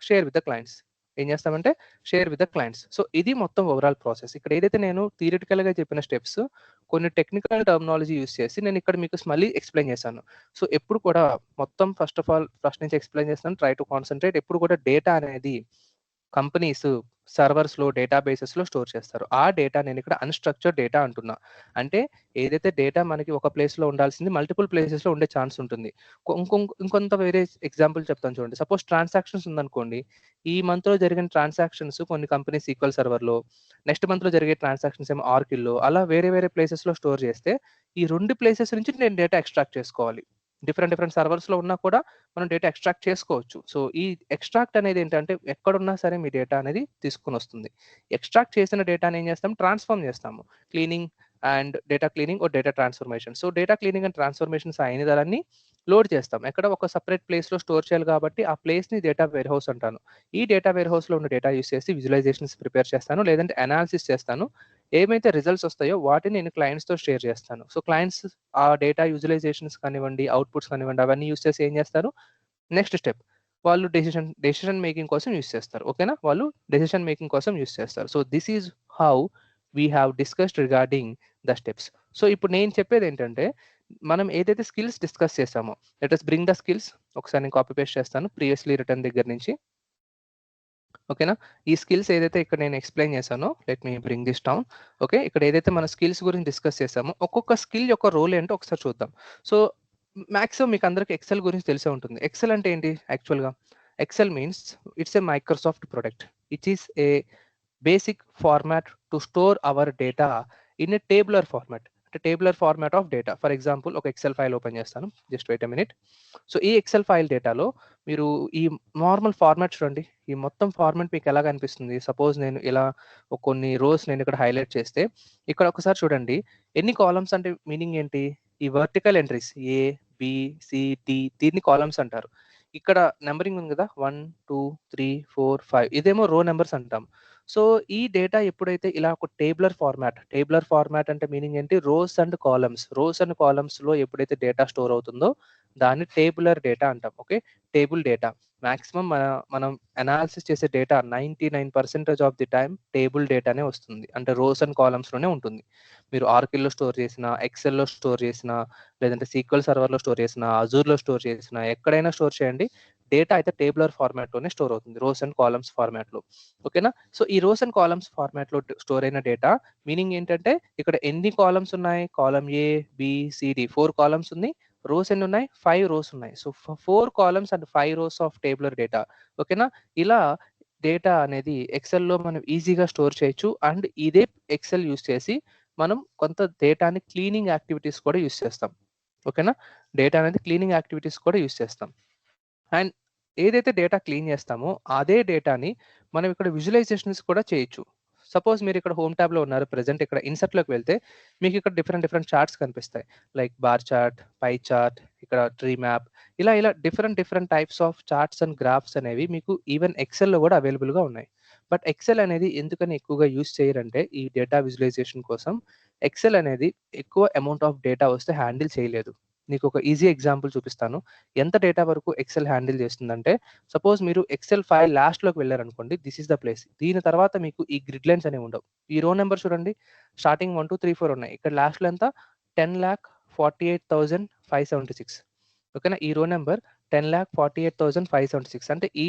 షేర్ విత్ ద క్లయింట్స్. ఏం చేస్తామంటే share with the clients. So ఇది మొత్తం ఓవరాల్ ప్రాసెస్. ఇక్కడ ఏదైతే నేను థియరిటికల్‌గా చెప్పిన స్టెప్స్ కొన్ని టెక్నికల్ టర్మినాలజీ యూజ్ చేసి నేను ఇక్కడ మీకు మళ్ళీ ఎక్స్‌ప్లెయిన్ చేశాను. సో ఎప్పుడు కూడా మొత్తం ఫస్ట్ ఆఫ్ ఆల్ ఫస్ట్ నుంచి ఎక్స్‌ప్లెయిన్ చేస్తాను. Try to concentrate. ఎప్పుడు కూడా డేటా అనేది కంపెనీస్ సర్వర్స్‌లో, డేటాబేసెస్‌లో స్టోర్ చేస్తారు. ఆ డేటా నేను ఇక్కడ అన్‌స్ట్రక్చర్డ్ డేటా అంటున్నా. అంటే ఏదైతే డేటా మనకి ఒక ప్లేస్‌లో ఉండాల్సింది మల్టిపుల్ ప్లేసెస్‌లో ఉండే ఛాన్స్ ఉంటుంది. ఇంకొంత వేరే ఎగ్జాంపుల్ చెప్తాను చూడండి. సపోజ్ ట్రాన్సాక్షన్స్ ఉందనుకోండి. ఈ మంత్‌లో జరిగిన ట్రాన్సాక్షన్స్ కొన్ని కంపెనీ సీక్వెల్ సర్వర్‌లో, నెక్స్ట్ మంత్‌లో జరిగే ట్రాన్సాక్షన్స్ ఏమో ఆర్కిల్‌లో, అలా వేరే వేరే ప్లేసెస్‌లో స్టోర్ చేస్తే ఈ 2 ప్లేసెస్ నుంచి నేను డేటా ఎక్స్ట్రాక్ట్ చేసుకోవాలి. డిఫరెంట్ డిఫరెంట్ సర్వర్స్‌లో ఉన్నా కూడా మనం డేటా ఎక్స్ట్రాక్ట్ చేసుకోవచ్చు. సో ఈ ఎక్స్ట్రాక్ట్ అనేది ఏంటంటే ఎక్కడున్నా సరే మీ డేటా అనేది తీసుకొనొస్తుంది. ఎక్స్ట్రాక్ట్ చేసిన డేటాని ఏం చేస్తాం, ట్రాన్స్‌ఫార్మ్ చేస్తాము. Cleaning and data cleaning or data transformation. So data cleaning and transformations అయిన దాన్ని లోడ్ చేస్తాం. ఎక్కడ ఒక సెపరేట్ ప్లేస్‌లో స్టోర్ చేయాలి కాబట్టి ఆ ప్లేస్‌ని డేటా వేర్ హౌస్ అంటాను. ఈ డేటా వేర్ హౌస్‌లో ఉన్న డేటా యూజ్ చేసి విజువలైజేషన్స్ ప్రిపేర్ చేస్తాను, లేదంటే అనాలిసిస్ చేస్తాను. ఏమైతే రిజల్ట్స్ వస్తాయో వాటిని నేను క్లయింట్స్‌తో షేర్ చేస్తాను. సో క్లయింట్స్ ఆ డేటా విజువలైజేషన్స్ కానివ్వండి, అవుట్‌పుట్స్ కానివ్వండి అవన్నీ యూజ్ చేసి ఏం చేస్తారు, నెక్స్ట్ స్టెప్ వాళ్ళు డెసిషన్ మేకింగ్ కోసం యూజ్ చేస్తారు. ఓకేనా, వాళ్ళు డెసిషన్ మేకింగ్ కోసం యూజ్ చేస్తారు. So this is how we have discussed regarding the steps. So ఇప్పుడు నేను చెప్పేది ఏంటంటే మనం ఏదైతే స్కిల్స్ డిస్కస్ చేసామో, let us bring the skills. ఒకసారి నేను కాపీ పేస్ట్ చేస్తాను ప్రీవియస్లీ రిటర్న్ దగ్గర నుంచి. ఓకేనా, ఈ స్కిల్స్ ఏదైతే ఇక్కడ నేను ఎక్స్ప్లెయిన్ చేశానో, let me bring this down. Okay, ఇక్కడ ఏదైతే మన స్కిల్స్ గురించి డిస్కస్ చేసామో ఒక్కొక్క స్కిల్ యొక్క రోల్ ఏంటో ఒకసారి చూద్దాం. సో మాక్సిమం మీకు అందరికి ఎక్సెల్ గురించి తెలిసే ఉంటుంది. ఎక్సెల్ అంటే ఏంటి యాక్చువల్‌గా? Excel means it's a Microsoft product. It is a basic format to store our data in a tabular format. అంటే tabular format of data. For example ఒక ఎక్సెల్ ఫైల్ ఓపెన్ చేస్తాను. Just wait a minute. So ఈ Excel file డేటాలో మీరు ఈ normal format చూడండి. ఈ మొత్తం ఫార్మాట్ మీకు ఎలాగ అనిపిస్తుంది? సపోజ్ నేను ఇలా కొన్ని రోస్ నేను ఇక్కడ హైలైట్ చేస్తే ఇక్కడ ఒకసారి చూడండి. ఎన్ని కాలమ్స్ అంటే మీనింగ్ ఏంటి? ఈ వర్టికల్ ఎంట్రీస్ ఏ, బి, సి, డి దీన్ని కాలమ్స్ అంటారు. ఇక్కడ నంబరింగ్ ఉంది కదా! 1, 2, 3, 4, 5 ఇదేమో రో నంబర్స్ అంటాం. సో ఈ డేటా ఎప్పుడైతే ఇలా ఒక టేబులర్ ఫార్మాట్ అంటే మీనింగ్ ఏంటి? రోస్ అండ్ కాలమ్స్‌లో ఎప్పుడైతే డేటా స్టోర్ అవుతుందో దాన్ని టేబులర్ డేటా అంటాం. Okay, table data. మాక్సిమం మనం అనాలిసిస్ చేసే data 99% of the time table డేటానే వస్తుంది. అంటే రోస్ అండ్ కాలమ్స్‌లోనే ఉంటుంది. మీరు ఆర్కిల్‌లో స్టోర్ చేసినా, ఎక్సెల్‌లో స్టోర్ చేసినా, లేదంటే సీక్వెల్ సర్వర్‌లో స్టోర్ చేసినా, అజూర్‌లో స్టోర్ చేసినా, ఎక్కడైనా స్టోర్ చేయండి. డేటా అయితే టేబులర్ ఫార్మాట్‌లోనే స్టోర్ అవుతుంది. రోస్ అండ్ కాలమ్స్ ఫార్మాట్‌లో. ఓకేనా? సో, ఈ రోస్ అండ్ కాలమ్స్ ఫార్మాట్‌లో స్టోర్ అయిన డేటా మీనింగ్ ఏంటంటే ఇక్కడ ఎన్ని కాలమ్స్ ఉన్నాయి? కాలమ్ ఏ, బి, సి, డి 4 కాలమ్స్ ఉంది. రోస్ ఎన్ని ఉన్నాయి? 5 రోస్ ఉన్నాయి. So, 4 columns and 5 rows of tabular data. ఓకేనా? ఇలా డేటా అనేది ఎక్సెల్‌లో మనం ఈజీగా స్టోర్ చేయొచ్చు. అండ్ ఇదే ఎక్సెల్ యూజ్ చేసి మనం కొంత డేటాని క్లీనింగ్ యాక్టివిటీస్ కూడా యూజ్ చేస్తాం. ఓకేనా? డేటా అనేది క్లీనింగ్ యాక్టివిటీస్ కూడా యూజ్ చేస్తాం. అండ్ ఏదైతే డేటా క్లీన్ చేస్తామో అదే డేటాని మనం ఇక్కడ విజువలైజేషన్స్ కూడా చేయొచ్చు. సపోజ్ మీరు ఇక్కడ హోమ్ ట్యాబ్‌లో ఉన్నారు. ప్రెజెంట్ ఇక్కడ ఇన్సర్ట్‌లోకి వెళ్తే మీకు ఇక్కడ డిఫరెంట్ చార్ట్స్ కనిపిస్తాయి. Like bar chart, pie chart, ఇక్కడ ట్రీ మ్యాప్ ఇలా different types of charts and graphs అనేవి మీకు ఈవెన్ ఎక్సెల్‌లో కూడా అవైలబుల్‌గా ఉన్నాయి. బట్ ఎక్సెల్ అనేది ఎందుకని ఎక్కువగా యూజ్ చేయరంటే ఈ డేటా విజువలైజేషన్ కోసం ఎక్సెల్ అనేది ఎక్కువ అమౌంట్ ఆఫ్ డేటా వస్తే హ్యాండిల్ చేయలేదు. నీకు ఒక ఈజీ ఎగ్జాంపుల్ చూపిస్తాను. ఎంత డేటా వరకు ఎక్సెల్ హ్యాండిల్ చేస్తుందంటే, సపోజ్ మీరు ఎక్సెల్ ఫైల్ లాస్ట్‌లోకి వెళ్లారనుకోండి. This is the place. దీని తర్వాత మీకు ఈ గ్రిడ్ లైన్స్ అనేవి ఉండవు. ఈ రో నంబర్ చూడండి. స్టార్టింగ్ 1, 2, 3, 4 ఉన్నాయి. ఇక్కడ లాస్ట్‌లో ఎంత 10,48,576. ఓకేనా? ఈ రో నంబర్ 10,48,576. అంటే ఈ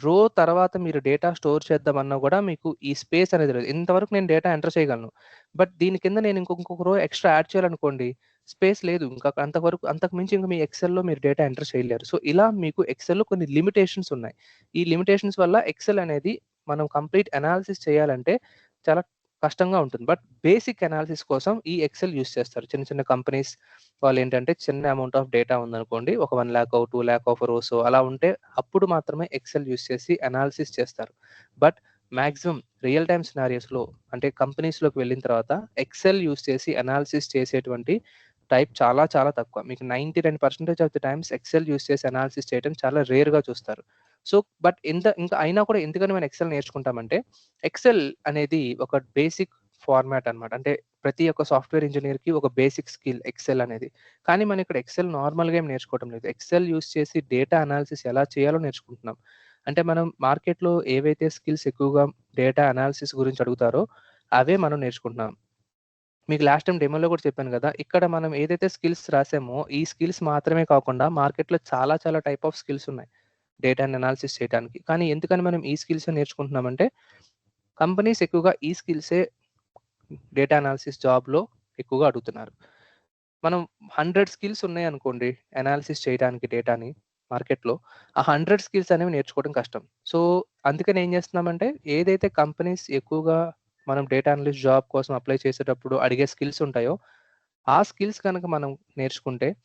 రో తర్వాత మీరు డేటా స్టోర్ చేద్దామన్నా కూడా మీకు ఈ స్పేస్ అనేది లేదు. ఇంతవరకు నేను డేటా ఎంటర్ చేయగలను. బట్ దీని కింద నేను ఇంకొక రో ఎక్స్ట్రా యాడ్ చేయాలనుకోండి స్పేస్ లేదు. ఇంకా అంతవరకు అంతకు మించి ఇంక మీ ఎక్సెల్‌లో మీరు డేటా ఎంటర్ చేయలేరు. సో, ఇలా మీకు ఎక్సెల్‌లో కొన్ని లిమిటేషన్స్ ఉన్నాయి. ఈ లిమిటేషన్స్ వల్ల ఎక్సెల్ అనేది మనం కంప్లీట్ అనాలిసిస్ చేయాలంటే చాలా కష్టంగా ఉంటుంది. బట్ బేసిక్ అనాలిసిస్ కోసం ఈ ఎక్సెల్ యూజ్ చేస్తారు. చిన్న కంపెనీస్ వాళ్ళేంటంటే చిన్న అమౌంట్ ఆఫ్ డేటా ఉందనుకోండి. ఒక 1,00,000 2,00,000 ఆఫ్ రోసో అలా ఉంటే అప్పుడు మాత్రమే ఎక్సెల్ యూజ్ చేసి అనాలిసిస్ చేస్తారు. బట్ మాక్సిమం రియల్ టైమ్ సినారియోస్‌లో అంటే కంపెనీస్‌లోకి వెళ్ళిన తర్వాత ఎక్సెల్ యూజ్ చేసి అనాలిసిస్ చేసేటువంటి టైప్ చాలా తక్కువ. మీకు 99% of the times Excel use చేసి అనాలిసిస్ చేయడం చాలా రేర్‌గా చూస్తారు. సో, బట్ ఇంకా అయినా కూడా ఎందుకని మనం ఎక్సెల్ నేర్చుకుంటామంటే, ఎక్సెల్ అనేది ఒక బేసిక్ ఫార్మాట్ అన్నమాట. అంటే ప్రతి ఒక్క సాఫ్ట్‌వేర్ ఇంజినీర్‌కి ఒక బేసిక్ స్కిల్ ఎక్సెల్ అనేది. కానీ మనం ఇక్కడ ఎక్సెల్ నార్మల్‌గా ఏం నేర్చుకోవటం లేదు. ఎక్సెల్ యూజ్ చేసి డేటా అనాలిసిస్ ఎలా చేయాలో నేర్చుకుంటున్నాం. అంటే మనం మార్కెట్‌లో ఏవైతే స్కిల్స్ ఎక్కువగా డేటా అనాలిసిస్ గురించి అడుగుతారో, అవే మనం నేర్చుకుంటున్నాం. మీకు లాస్ట్ టైమ్ డెమోలో కూడా చెప్పాను గదా! ఇక్కడ మనం ఏదైతే స్కిల్స్ రాసామో, ఈ స్కిల్స్ మాత్రమే కాకుండా మార్కెట్‌లో చాలా టైప్ ఆఫ్ స్కిల్స్ ఉన్నాయి. డేటాని అనాలిసిస్ చేయటానికి. కానీ ఎందుకని మనం ఈ స్కిల్సే నేర్చుకుంటున్నామంటే, కంపెనీస్ ఎక్కువగా ఈ స్కిల్సే డేటా అనాలిసిస్ జాబ్‌లో ఎక్కువగా అడుగుతున్నారు. మనం 100 స్కిల్స్ ఉన్నాయనుకోండి అనాలిసిస్ చేయడానికి డేటాని మార్కెట్‌లో. ఆ 100 స్కిల్స్ అనేవి నేర్చుకోవడం కష్టం. సో, అందుకని ఏం చేస్తున్నామంటే ఏదైతే కంపెనీస్ ఎక్కువగా మనం డేటా అనలిస్ట్ జాబ్ కోసం అప్లై చేసేటప్పుడు అడిగే స్కిల్స్ ఉంటాయో, ఆ స్కిల్స్ గనక మనం నేర్చుకుంటే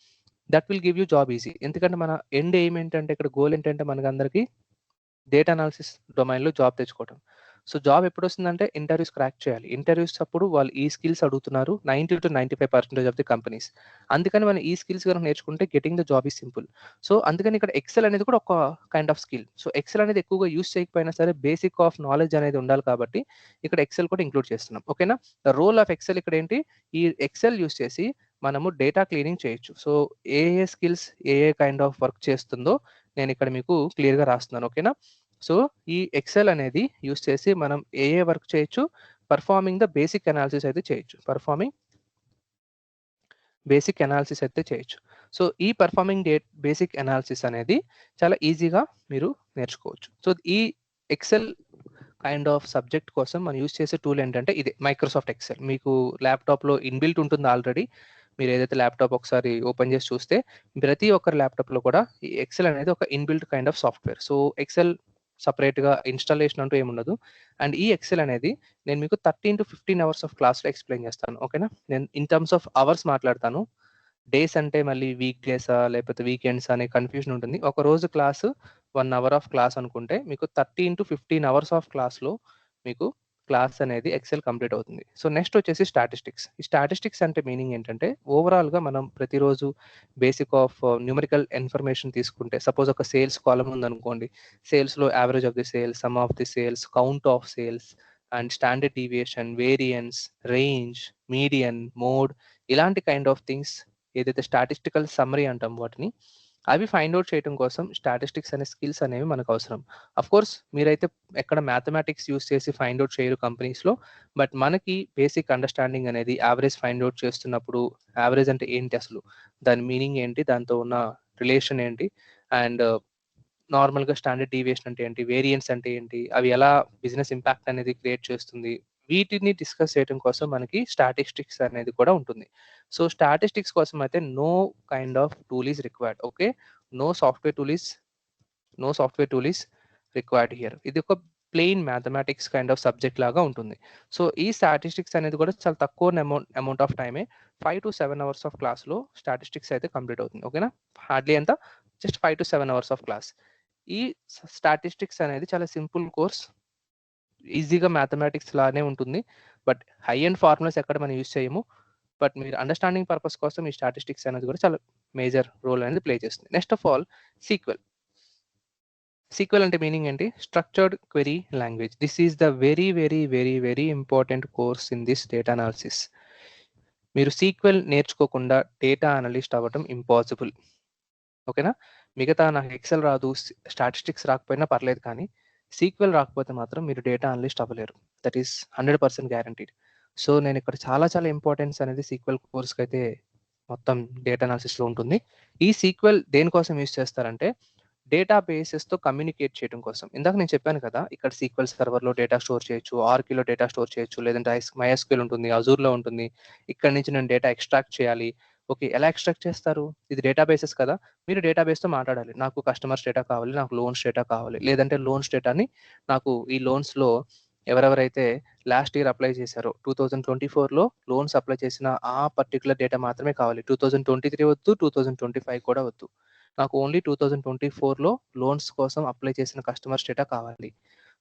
that will give you job easy. ఎందుకంటే మన ఎండ్ ఎయిమ్ ఏంటంటే ఇక్కడ గోల్ ఏంటంటే మనకందరికి డేటా అనాలిసిస్ డొమైన్‌లో జాబ్ తెచ్చుకోవటం. సో, జాబ్ ఎప్పుడొస్తుందంటే ఇంటర్వ్యూస్ క్రాక్ చేయాలి. ఇంటర్వ్యూస్ అప్పుడు వాళ్ళు ఈ స్కిల్స్ అడుగుతున్నారు. 90-95% ఆఫ్ ది కంపెనీస్. అందుకని మనం ఈ స్కిల్స్ గనుక నేర్చుకుంటే getting the job is simple. So, అందుకని ఇక్కడ ఎక్సెల్ అనేది కూడా ఒక kind of skill. So, Excel అనేది ఎక్కువగా యూజ్ చేయకపోయినా సరే బేసిక్ ఆఫ్ నాలెడ్జ్ అనేది ఉండాలి కాబట్టి ఇక్కడ ఎక్సెల్ కూడా ఇంక్లూడ్ చేస్తున్నాం. ఓకేనా? ద రోల్ ఆఫ్ ఎక్సెల్ ఇక్కడేంటి? ఈ ఎక్సెల్ యూజ్ చేసి మనము డేటా క్లీనింగ్ చేయొచ్చు. సో, ఏ స్కిల్స్ కైండ్ ఆఫ్ వర్క్ చేస్తుందో నేనిక్కడ మీకు క్లియర్‌గా రాస్తున్నాను. ఓకేనా? సో, ఈ ఎక్సెల్ అనేది యూజ్ చేసి మనం వర్క్ చేయొచ్చు. పెర్ఫార్మింగ్ ద బేసిక్ అనాలిసిస్ అయితే చేయొచ్చు. బేసిక్ అనాలిసిస్ అయితే చేయొచ్చు. సో, ఈ పెర్ఫార్మింగ్ బేసిక్ అనాలిసిస్ అనేది చాలా ఈజీగా మీరు నేర్చుకోవచ్చు. సో, ఈ ఎక్సెల్ కైండ్ ఆఫ్ సబ్జెక్ట్ కోసం మనం యూజ్ చేసే టూల్ ఏంటంటే ఇదే మైక్రోసాఫ్ట్ ఎక్సెల్. మీకు ల్యాప్‌టాప్‌లో ఇన్‌బిల్ట్ ఉంటుంది ఆల్రెడీ. మీరేదైతే ల్యాప్‌టాప్ ఒకసారి ఓపెన్ చేసి చూస్తే ప్రతి ఒక్కరి ల్యాప్‌టాప్‌లో కూడా ఈ ఎక్సెల్ అనేది ఒక inbuilt kind of software. So, Excel సెపరేట్‌గా ఇన్‌స్టాలేషన్ అంటూ ఏముండదు. అండ్ ఈ ఎక్సెల్ అనేది నేను మీకు 13-15 అవర్స్ ఆఫ్ క్లాస్‌లో ఎక్స్‌ప్లెయిన్ చేస్తాను. ఓకేనా? నేను ఇన్ టర్మ్స్ ఆఫ్ అవర్స్ మాట్లాడతాను. డేస్ అంటే మళ్ళీ వీక్ డేసా? లేకపోతే వీకెండ్సా? అనే కన్‌ఫ్యూజన్ ఉంటుంది. ఒక రోజు క్లాసు 1 అవర్ ఆఫ్ క్లాస్ అనుకుంటే మీకు 13-15 అవర్స్ ఆఫ్ క్లాస్‌లో మీకు క్లాస్ అనేది ఎక్సెల్ కంప్లీట్ అవుతుంది. సో, నెక్స్ట్ వచ్చేసి స్టాటిస్టిక్స్. ఈ స్టాటిస్టిక్స్ అంటే మీనింగ్ ఏంటంటే ఓవరాల్‌గా మనం ప్రతిరోజు బేసిక్ ఆఫ్ న్యూమరికల్ ఇన్ఫర్మేషన్ తీసుకుంటే సపోజ్ ఒక సేల్స్ కాలమ్ ఉందనుకోండి. సేల్స్‌లో average of the sales, some of the sales, count of sales and standard deviation, variance, range, median, mode ఇలాంటి కైండ్ ఆఫ్ థింగ్స్ ఏదైతే స్టాటిస్టికల్ సమ్మరీ అంటాం వాటిని. అవి ఫైండ్ అవుట్ చేయడం కోసం స్టాటిస్టిక్స్ అనే స్కిల్స్ అనేవి మనకు అవసరం. కోర్స్ మీరైతే ఎక్కడ మ్యాథమెటిక్స్ యూస్ చేసి ఫైండ్ అవుట్ చేయరు కంపెనీస్లో, బట్ మనకి బేసిక్ అండర్స్టాండింగ్ అనేది యావరేజ్ ఫైండ్ అవుట్ చేస్తున్నప్పుడు యావరేజ్ అంటే ఏంటి, అసలు దాని మీనింగ్ ఏంటి, దాంతో ఉన్న రిలేషన్ ఏంటి, అండ్ నార్మల్గా స్టాండర్డ్ డీవియేషన్ అంటే ఏంటి, వేరియన్స్ అంటే ఏంటి, అవి ఎలా బిజినెస్ ఇంపాక్ట్ అనేది క్రియేట్ చేస్తుంది, వీటిని డిస్కస్ చేయడం కోసం మనకి స్టాటిస్టిక్స్ అనేది కూడా ఉంటుంది. సో స్టాటిస్టిక్స్ కోసం అయితే no kind of tool is required. Okay, no software tool is required here. ఇది ఒక plain mathematics kind of subject లాగా ఉంటుంది. సో ఈ స్టాటిస్టిక్స్ అనేది కూడా చాలా తక్కువ అమౌంట్ ఆఫ్ టైమే, 5 to 7 అవర్స్ ఆఫ్ క్లాస్లో స్టాటిస్టిక్స్ అయితే కంప్లీట్ అవుతుంది. ఓకేనా, హార్డ్లీ ఎంత, just 5 to 7 hours of class. ఈ స్టాటిస్టిక్స్ అనేది చాలా సింపుల్ కోర్స్, ఈజీగా మ్యాథమెటిక్స్ లానే ఉంటుంది, బట్ హై అండ్ ఫార్ములాస్ ఎక్కడ మనం యూజ్ చేయము. బట్ మీరు అండర్స్టాండింగ్ పర్పస్ కోసం ఈ స్టాటిస్టిక్స్ అనేది కూడా చాలా మేజర్ రోల్ అనేది ప్లే చేస్తుంది. Next of all sequel. Sequel అంటే మీనింగ్ ఏంటి? Structured query language. This is the very very very very important course in this data analysis. మీరు సీక్వెల్ నేర్చుకోకుండా డేటా అనలిస్ట్ అవ్వడం ఇంపాసిబుల్. ఓకేనా, మిగతా నాకు ఎక్సెల్ రాదు, స్టాటిస్టిక్స్ రాకపోయినా పర్లేదు, కానీ సీక్వెల్ రాకపోతే మాత్రం మీరు డేటా అనలిస్ట్ అవ్వలేరు. That is 100% guaranteed. సో నేను ఇక్కడ చాలా చాలా ఇంపార్టెన్స్ అనేది సీక్వెల్ కోర్స్కి అయితే మొత్తం డేటా అనాలిసిస్లో ఉంటుంది. ఈ సీక్వెల్ దేనికోసం యూజ్ చేస్తారంటే డేటా బేసెస్తో కమ్యూనికేట్ చేయడం కోసం. ఇందాక నేను చెప్పాను కదా, ఇక్కడ సీక్వెల్ సర్వర్లో డేటా స్టోర్ చేయొచ్చు, ఆర్కిలో డేటా స్టోర్ చేయొచ్చు, లేదంటే MySQL ఉంటుంది, అజూర్లో ఉంటుంది. ఇక్కడ నుంచి నేను డేటా ఎక్స్ట్రాక్ట్ చేయాలి. ఓకే, ఎలా ఎక్స్ట్రాక్ట్ చేస్తారు? ఇది డేటా బేసెస్ కదా, మీరు డేటా బేస్తో మాట్లాడాలి. నాకు కస్టమర్స్ డేటా కావాలి, నాకు లోన్స్ డేటా కావాలి, లేదంటే లోన్స్ డేటాని నాకు ఈ లోన్స్లో ఎవరెవరైతే లాస్ట్ ఇయర్ అప్లై చేశారో 2024లో లోన్స్ అప్లై చేసిన ఆ పర్టికులర్ డేటా మాత్రమే కావాలి. 2023 వద్దు, 2025 కూడా వద్దు. నాకు ఓన్లీ 2024లో లోన్స్ కోసం అప్లై చేసిన కస్టమర్స్ డేటా కావాలి.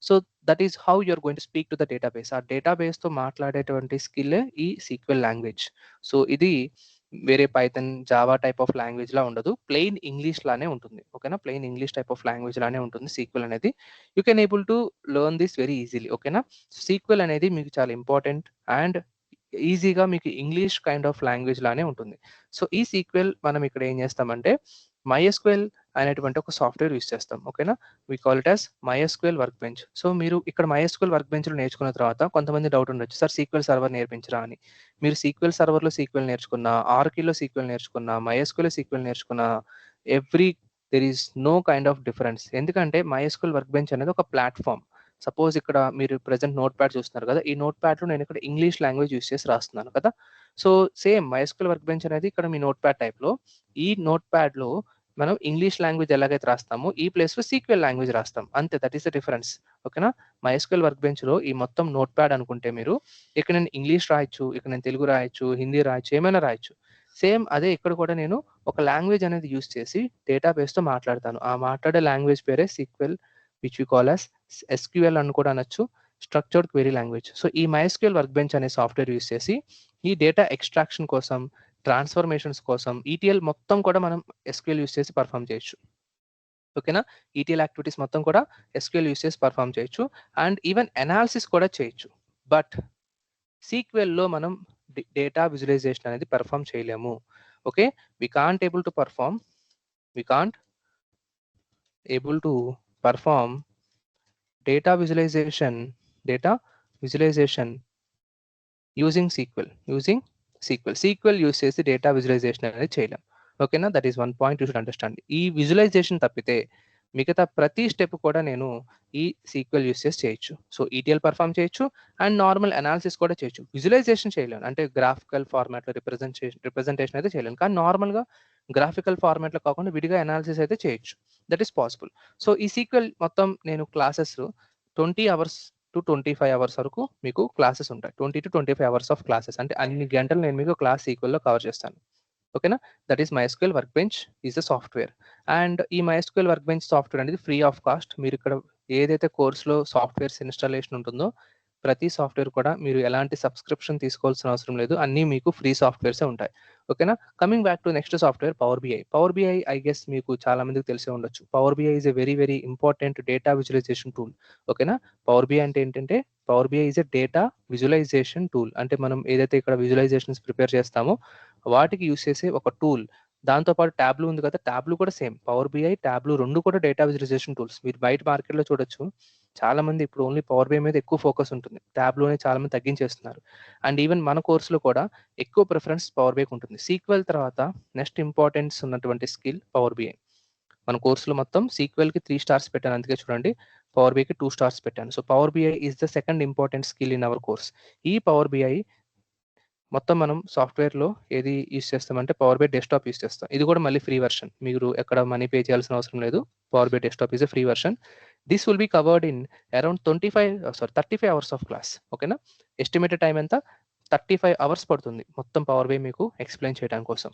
So that is how you are going to speak to the database. ఆ డేటాబేస్తో మాట్లాడేటువంటి స్కిల్ ఈ సీక్వెల్ లాంగ్వేజ్. సో ఇది వేరే Python, Java type of language లా ఉండదు, ప్లెయిన్ ఇంగ్లీష్ లానే ఉంటుంది. ఓకేనా, plain English type of language లానే ఉంటుంది సీక్వెల్ అనేది. You can able to learn this very easily. ఓకేనా, సీక్వెల్ అనేది మీకు చాలా ఇంపార్టెంట్ అండ్ ఈజీగా మీకు ఇంగ్లీష్ కైండ్ ఆఫ్ లాంగ్వేజ్ లానే ఉంటుంది. సో ఈ సీక్వెల్ మనం ఇక్కడ ఏం చేస్తామంటే MySQL అనేటువంటి ఒక సాఫ్ట్వేర్ యూస్ చేస్తాం. ఓకేనా, we call it as MySQL workbench. So మీరు ఇక్కడ MySQL వర్క్ బెంచ్లో నేర్చుకున్న తర్వాత కొంతమంది డౌట్ ఉండొచ్చు, సార్ సీక్వెల్ సర్వర్ నేర్పించరా అని. మీరు సీక్వెల్ సర్వర్లో సీక్వెల్ నేర్చుకున్న, ఆర్కిల్లో సీక్వెల్ నేర్చుకున్న, MySQL సీక్వెల్ నేర్చుకున్న, there is no kind of difference. ఎందుకంటే MySQL వర్క్ బెంచ్ అనేది ఒక ప్లాట్ఫామ్. సపోజ్ ఇక్కడ మీరు ప్రెజెంట్ నోట్ ప్యాడ్ చూస్తున్నారు కదా, ఈ నోట్ ప్యాడ్లో నేను ఇక్కడ ఇంగ్లీష్ లాంగ్వేజ్ యూస్ చేసి రాస్తున్నాను కదా. So same MySQL workbench అనేది ఇక్కడ మీ నోట్ ప్యాడ్ టైప్లో, ఈ నోట్ ప్యాడ్లో మనం ఇంగ్లీష్ లాంగ్వేజ్ ఎలాగైతే రాస్తామో ఈ ప్లేస్లో సీక్వెల్ లాంగ్వేజ్ రాస్తాం, అంతే. That is the difference. ఓకేనా, MySQL వర్క్ బెంచ్లో ఈ మొత్తం నోట్ ప్యాడ్ అనుకుంటే మీరు ఇక్కడ నేను ఇంగ్లీష్ రాయొచ్చు, ఇక్కడ నేను తెలుగు రాయొచ్చు, హిందీ రాయొచ్చు, ఏమైనా రాయొచ్చు. సేమ్ అదే ఇక్కడ కూడా నేను ఒక లాంగ్వేజ్ అనేది యూస్ చేసి డేటాబేస్తో మాట్లాడతాను. ఆ మాట్లాడే లాంగ్వేజ్ పేరే sequel, which we call as SQL అని కూడా అనొచ్చు, స్ట్రక్చర్డ్ క్వెరీ లాంగ్వేజ్. సో ఈ MySQL వర్క్ బెంచ్ అనే సాఫ్ట్వేర్ యూస్ చేసి ఈ డేటా ఎక్స్ట్రాక్షన్ కోసం, ట్రాన్స్ఫర్మేషన్స్ కోసం, ETL మొత్తం కూడా మనం SQL యూస్ చేసి పర్ఫామ్ చేయొచ్చు. ఓకేనా, ETL యాక్టివిటీస్ మొత్తం కూడా SQL యూస్ చేసి పర్ఫామ్ చేయొచ్చు అండ్ ఈవెన్ అనాలిసిస్ కూడా చేయొచ్చు. బట్ సీక్వెల్లో మనం డేటా విజువలైజేషన్ అనేది పర్ఫామ్ చేయలేము. Okay, we can't able to perform data visualization using SQL use చేసి డేటా విజువలైజేషన్ అనేది చేయలేం. ఓకేనా, that is one point you should understand. ఈ విజువలైజేషన్ తప్పితే మిగతా ప్రతి స్టెప్ కూడా నేను ఈ సీక్వెల్ యూస్ చేసి చేయొచ్చు. సో ETL పర్ఫామ్ చేయొచ్చు అండ్ నార్మల్ అనాలిసిస్ కూడా చేయొచ్చు. విజువలైజేషన్ చేయలేను, అంటే గ్రాఫికల్ ఫార్మాట్లో రిప్రజెంటేషన్ అయితే చేయలేను, కానీ నార్మల్గా గ్రాఫికల్ ఫార్మాట్లో కాకుండా విడిగా అనాలిసిస్ అయితే చేయొచ్చు. That is possible. సో ఈ సీక్వెల్ మొత్తం నేను క్లాసెస్ 20 hours to 25 hours వరకు మీకు క్లాసెస్ ఉంటాయి. 20 to 25 hours ఆఫ్ క్లాసెస్, అంటే అన్ని గంటలు నేను మీకు క్లాస్ సీక్వెల్లో కవర్ చేస్తాను. ఓకేనా, that is MySQL work bench is a software. And ఈ MySQL వర్క్ బెంచ్ సాఫ్ట్వేర్ అనేది ఫ్రీ ఆఫ్ కాస్ట్. మీరు ఇక్కడ ఏదైతే కోర్సులో సాఫ్ట్వేర్స్ ఇన్స్టాలేషన్ ఉంటుందో ప్రతి సాఫ్ట్వేర్ కూడా మీరు ఎలాంటి సబ్స్క్రిప్షన్ తీసుకోవాల్సిన అవసరం లేదు, అన్నీ మీకు ఫ్రీ సాఫ్ట్వేర్సే ఉంటాయి. ఓకేనా, coming back to next software power BI. I guess మీకు చాలా మందికి తెలిసే ఉండొచ్చు. Power BI is a very very important data visualization tool. ఓకేనా, పవర్ BI అంటే ఏంటంటే power BI is a data visualization tool. అంటే మనం ఏదైతే ఇక్కడ విజువలైజేషన్స్ ప్రిపేర్ చేస్తామో వాటికి యూస్ చేసే ఒక టూల్. దాంతోపాటు ట్యాబ్లూ ఉంది కదా, ట్యాబ్లూ కూడా సేమ్. పవర్ బిఐ, ట్యాబ్లూ 2 కూడా డేటా విజువలైజేషన్ టూల్స్. మీరు బయట మార్కెట్‌లో చూడొచ్చు. చాలా మంది ఇప్పుడు ఓన్లీ పవర్ బిఐ మీద ఎక్కువ ఫోకస్ ఉంటుంది. ట్యాబ్లూనే చాలా మంది తగ్గించేస్తున్నారు. అండ్ ఈవెన్ మన కోర్స్‌లో కూడా ఎక్కువ ప్రిఫరెన్స్ పవర్ బిఐకి ఉంటుంది. సీక్వెల్ తర్వాత నెక్స్ట్ ఇంపార్టెన్స్ ఉన్నటువంటి స్కిల్ పవర్ బిఐ. మన కోర్స్‌లో మొత్తం సీక్వెల్‌కి 3 స్టార్స్ పెట్టాను. అందుకే చూడండి పవర్ బిఐకి 2 స్టార్స్ పెట్టాను. So, power BI is the second important skill in our course. ఈ పవర్ బిఐ మొత్తం మనం సాఫ్ట్‌వేర్‌లో ఏది యూజ్ చేస్తామంటే పవర్ బిఐ డెస్క్‌టాప్ యూజ్ చేస్తాం. ఇది కూడా మళ్ళీ ఫ్రీ వెర్షన్. మీరు ఎక్కడ మనీ పే చేయాల్సిన అవసరం లేదు. Power BI desktop is a free version. This will be covered in around 35 hours of class. ఓకేనా? ఎస్టిమేటెడ్ టైమ్ ఎంత? 35 అవర్స్ పడుతుంది మొత్తం పవర్ బిఐ మీకు ఎక్స్‌ప్లెయిన్ చేయడం కోసం.